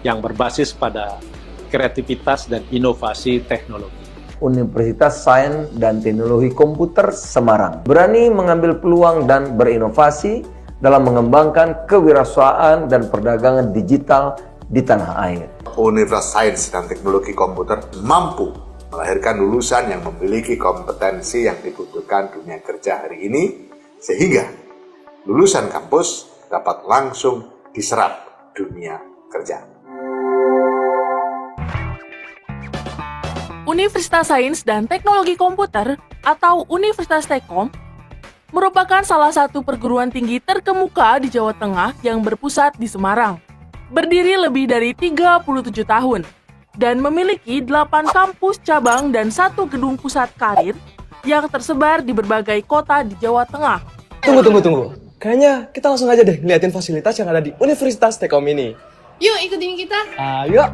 yang berbasis pada kreativitas dan inovasi teknologi. Universitas Sains dan Teknologi Komputer Semarang berani mengambil peluang dan berinovasi dalam mengembangkan kewirausahaan dan perdagangan digital di tanah air. Universitas Sains dan Teknologi Komputer mampu melahirkan lulusan yang memiliki kompetensi yang dibutuhkan dunia kerja hari ini, sehingga lulusan kampus dapat langsung diserap dunia kerja. Universitas Sains dan Teknologi Komputer atau Universitas Stekom merupakan salah satu perguruan tinggi terkemuka di Jawa Tengah yang berpusat di Semarang. Berdiri lebih dari 37 tahun dan memiliki 8 kampus cabang dan 1 gedung pusat karir yang tersebar di berbagai kota di Jawa Tengah. Tunggu. Kayaknya kita langsung aja deh ngeliatin fasilitas yang ada di Universitas Stekom ini. Yuk ikutin kita. Ayo.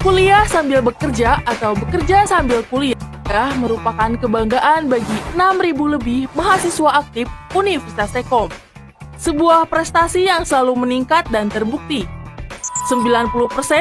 Kuliah sambil bekerja atau bekerja sambil kuliah merupakan kebanggaan bagi 6.000 lebih mahasiswa aktif Universitas Stekom. Sebuah prestasi yang selalu meningkat dan terbukti. 90%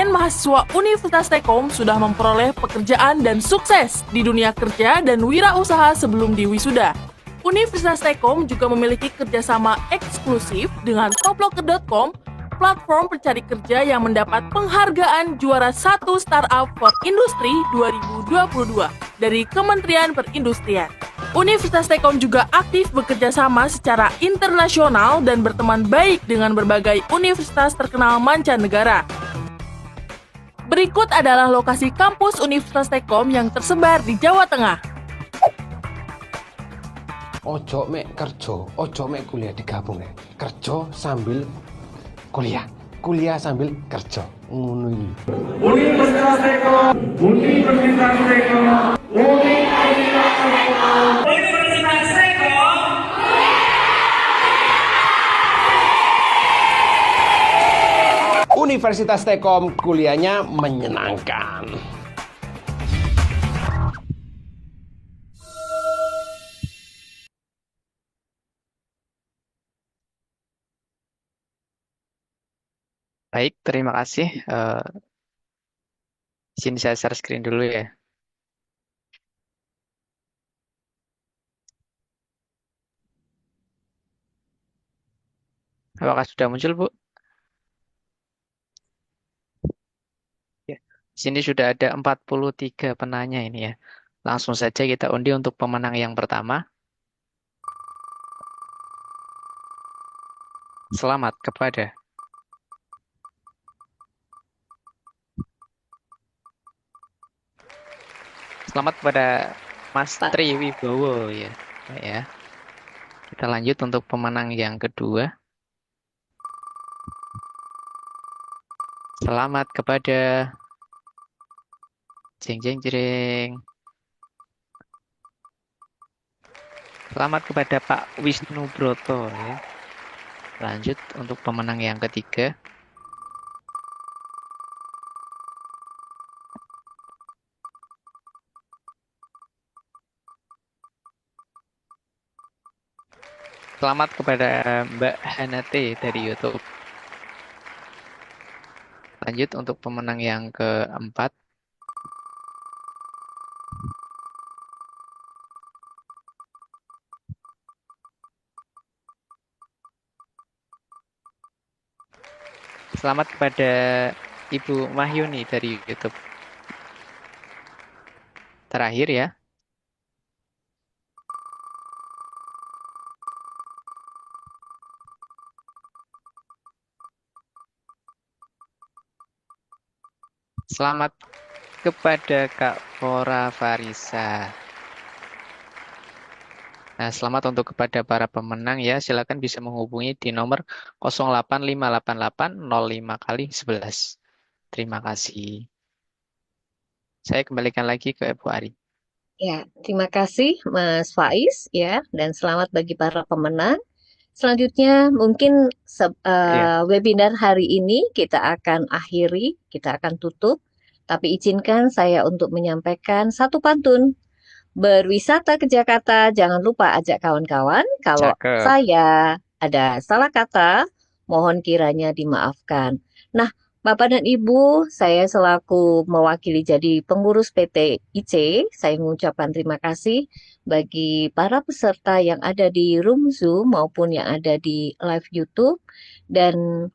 mahasiswa Universitas Stekom sudah memperoleh pekerjaan dan sukses di dunia kerja dan wirausaha sebelum diwisuda. Universitas Stekom juga memiliki kerjasama eksklusif dengan Toploker.com, platform pencari kerja yang mendapat penghargaan juara 1 Startup for Industry 2022 dari Kementerian Perindustrian. Universitas Stekom juga aktif bekerja sama secara internasional dan berteman baik dengan berbagai universitas terkenal mancanegara. Berikut adalah lokasi kampus Universitas Stekom yang tersebar di Jawa Tengah. Ojo mek kerja, ojo mek kuliah digabung ya. Kerja sambil kuliah sambil kerja. Ngono ini. Universitas Stekom, Universitas Stekom, Universitas Stekom. Universitas Stekom kuliahnya menyenangkan. Baik, terima kasih. Di sini saya share screen dulu ya. Apakah sudah muncul, Bu? Ya. Di sini sudah ada 43 penanya ini ya. Langsung saja kita undi untuk pemenang yang pertama. Selamat kepada Mas Pak. Tri Wibowo ya. Pak ya. Kita lanjut untuk pemenang yang kedua. Selamat kepada jeng jeng jeng. Selamat kepada Pak Wisnu Broto ya. Lanjut untuk pemenang yang ketiga. Selamat kepada Mbak Hanate dari YouTube. Lanjut untuk pemenang yang keempat. Selamat kepada Ibu Mahyuni dari YouTube. Terakhir ya. Selamat kepada Kak Fora Farisa. Nah, selamat untuk kepada para pemenang ya. Silakan bisa menghubungi di nomor 08588 05 kali 11. Terima kasih. Saya kembalikan lagi ke Ibu Ari. Ya, terima kasih Mas Faiz ya, dan selamat bagi para pemenang. Selanjutnya mungkin webinar hari ini kita akan akhiri, kita akan tutup. Tapi izinkan saya untuk menyampaikan satu pantun. Berwisata ke Jakarta, jangan lupa ajak kawan-kawan. Kalau Cakep. saya ada salah kata, mohon kiranya dimaafkan. Nah, Bapak dan Ibu, saya selaku mewakili jadi pengurus PT IC, saya mengucapkan terima kasih bagi para peserta yang ada di room Zoom maupun yang ada di live YouTube. Dan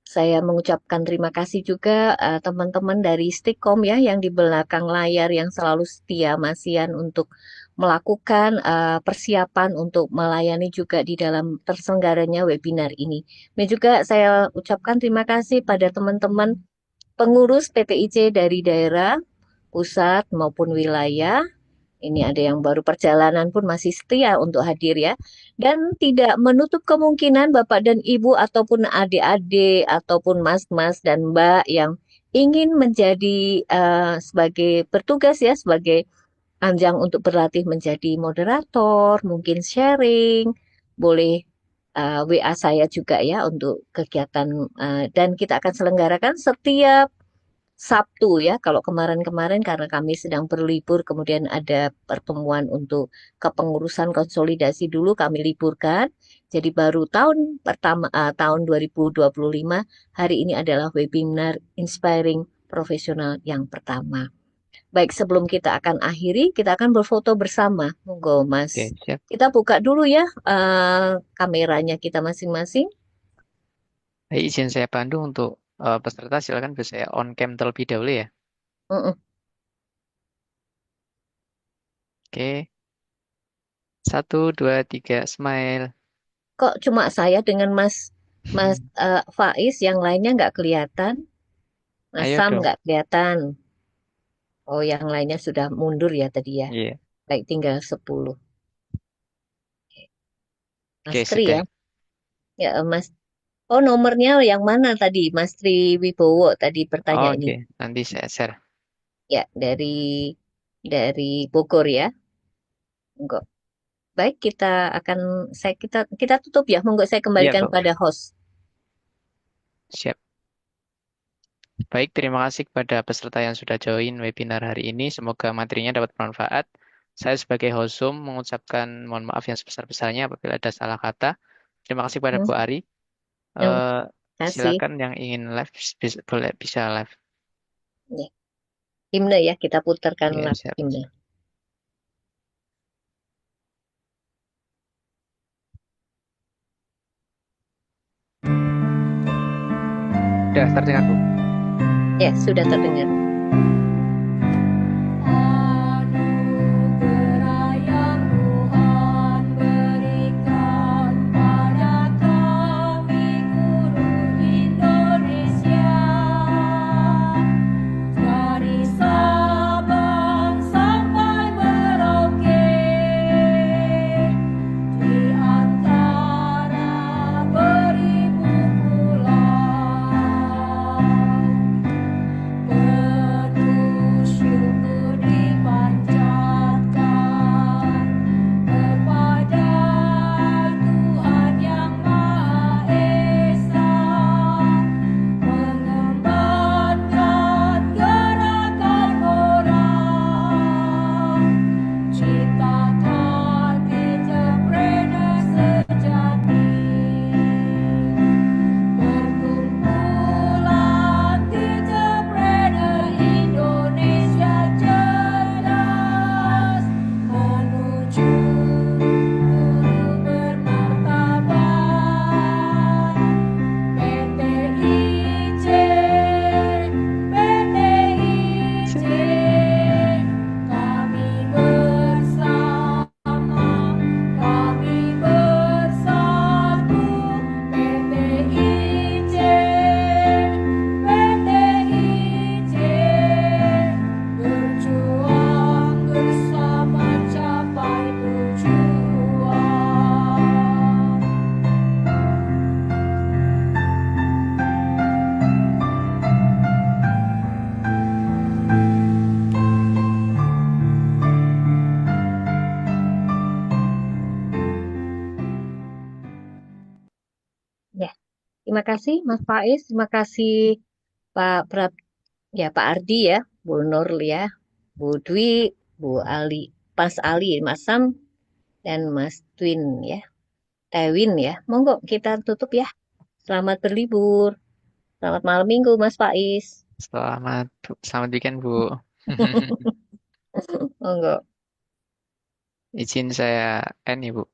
saya mengucapkan terima kasih juga teman-teman dari Stikom ya yang di belakang layar yang selalu setia Masian untuk melakukan persiapan untuk melayani juga di dalam terselenggaranya webinar ini. Dan juga saya ucapkan terima kasih pada teman-teman pengurus PTIC dari daerah, pusat maupun wilayah. Ini ada yang baru perjalanan pun masih setia untuk hadir ya. Dan tidak menutup kemungkinan Bapak dan Ibu ataupun adik-adik ataupun mas-mas dan mbak yang ingin menjadi sebagai bertugas ya sebagai anjang untuk berlatih menjadi moderator, mungkin sharing, boleh WA saya juga ya untuk kegiatan dan kita akan selenggarakan setiap Sabtu ya, kalau kemarin-kemarin karena kami sedang berlibur, kemudian ada pertemuan untuk kepengurusan konsolidasi dulu kami liburkan. Jadi baru tahun pertama tahun 2025 hari ini adalah webinar Inspiring Profesional yang pertama. Baik, sebelum kita akan akhiri, kita akan berfoto bersama. Monggo, Mas. Oke, siap. Kita buka dulu ya kameranya kita masing-masing. Baik, izin saya pandu untuk peserta silakan bisa saya on cam terlebih dahulu ya. Oke. 1, 2, 3, smile. Kok cuma saya dengan Mas Faiz, yang lainnya nggak kelihatan? Mas Ayo Sam dong. nggak kelihatan. Oh, yang lainnya sudah mundur ya tadi ya. Iya. Baik, tinggal 10. Mas Oke, Tri ya. sudah. Ya, Mas. Oh, nomornya yang mana tadi? Mas Tri Wibowo tadi bertanya ini. Oke, nanti saya share. Ya, dari Bogor ya. Enggak. Baik, kita tutup ya. Monggo saya Iya, kembalikan Bu. pada host. Siap. Baik, terima kasih kepada peserta yang sudah join webinar hari ini. Semoga materinya dapat bermanfaat. Saya sebagai host Zoom mengucapkan mohon maaf yang sebesar-besarnya apabila ada salah kata. Terima kasih kepada Bu Ari. Terima kasih. Silakan yang ingin live bisa live. Ya. Himne ya, kita putarkan Iya, live siap. himne. Sudah terdengar, Bu. Ya, sudah terdengar. Anugerah yang Tuhan berikan pada kami guru Indonesia, dari Sabang sampai Merauke, di antara beribu pulau. Penuh syukur dipanjatkan kepada Tuhan Yang Maha Esa, mengembangkan gerakan orang, ciptakan entrepreneur sejati. Perkumpulan entrepreneur Indonesia cerdas menuju guru bermartabat. PT IC, kami bersama, kami bersatu. PT IC, berjuang bersama capai tujuan. Ya, terima kasih Mas Faiz, terima kasih Pak Pak Ardi ya, Bu Nurul ya, Bu Dwi, Bu Ali, Mas Ali, Mas Sam, dan Mas Twin ya, Tewin ya. Monggo kita tutup ya. Selamat berlibur. Selamat malam minggu Mas Faiz. Selamat weekend, Bu. Monggo. Izin saya end ya, Bu.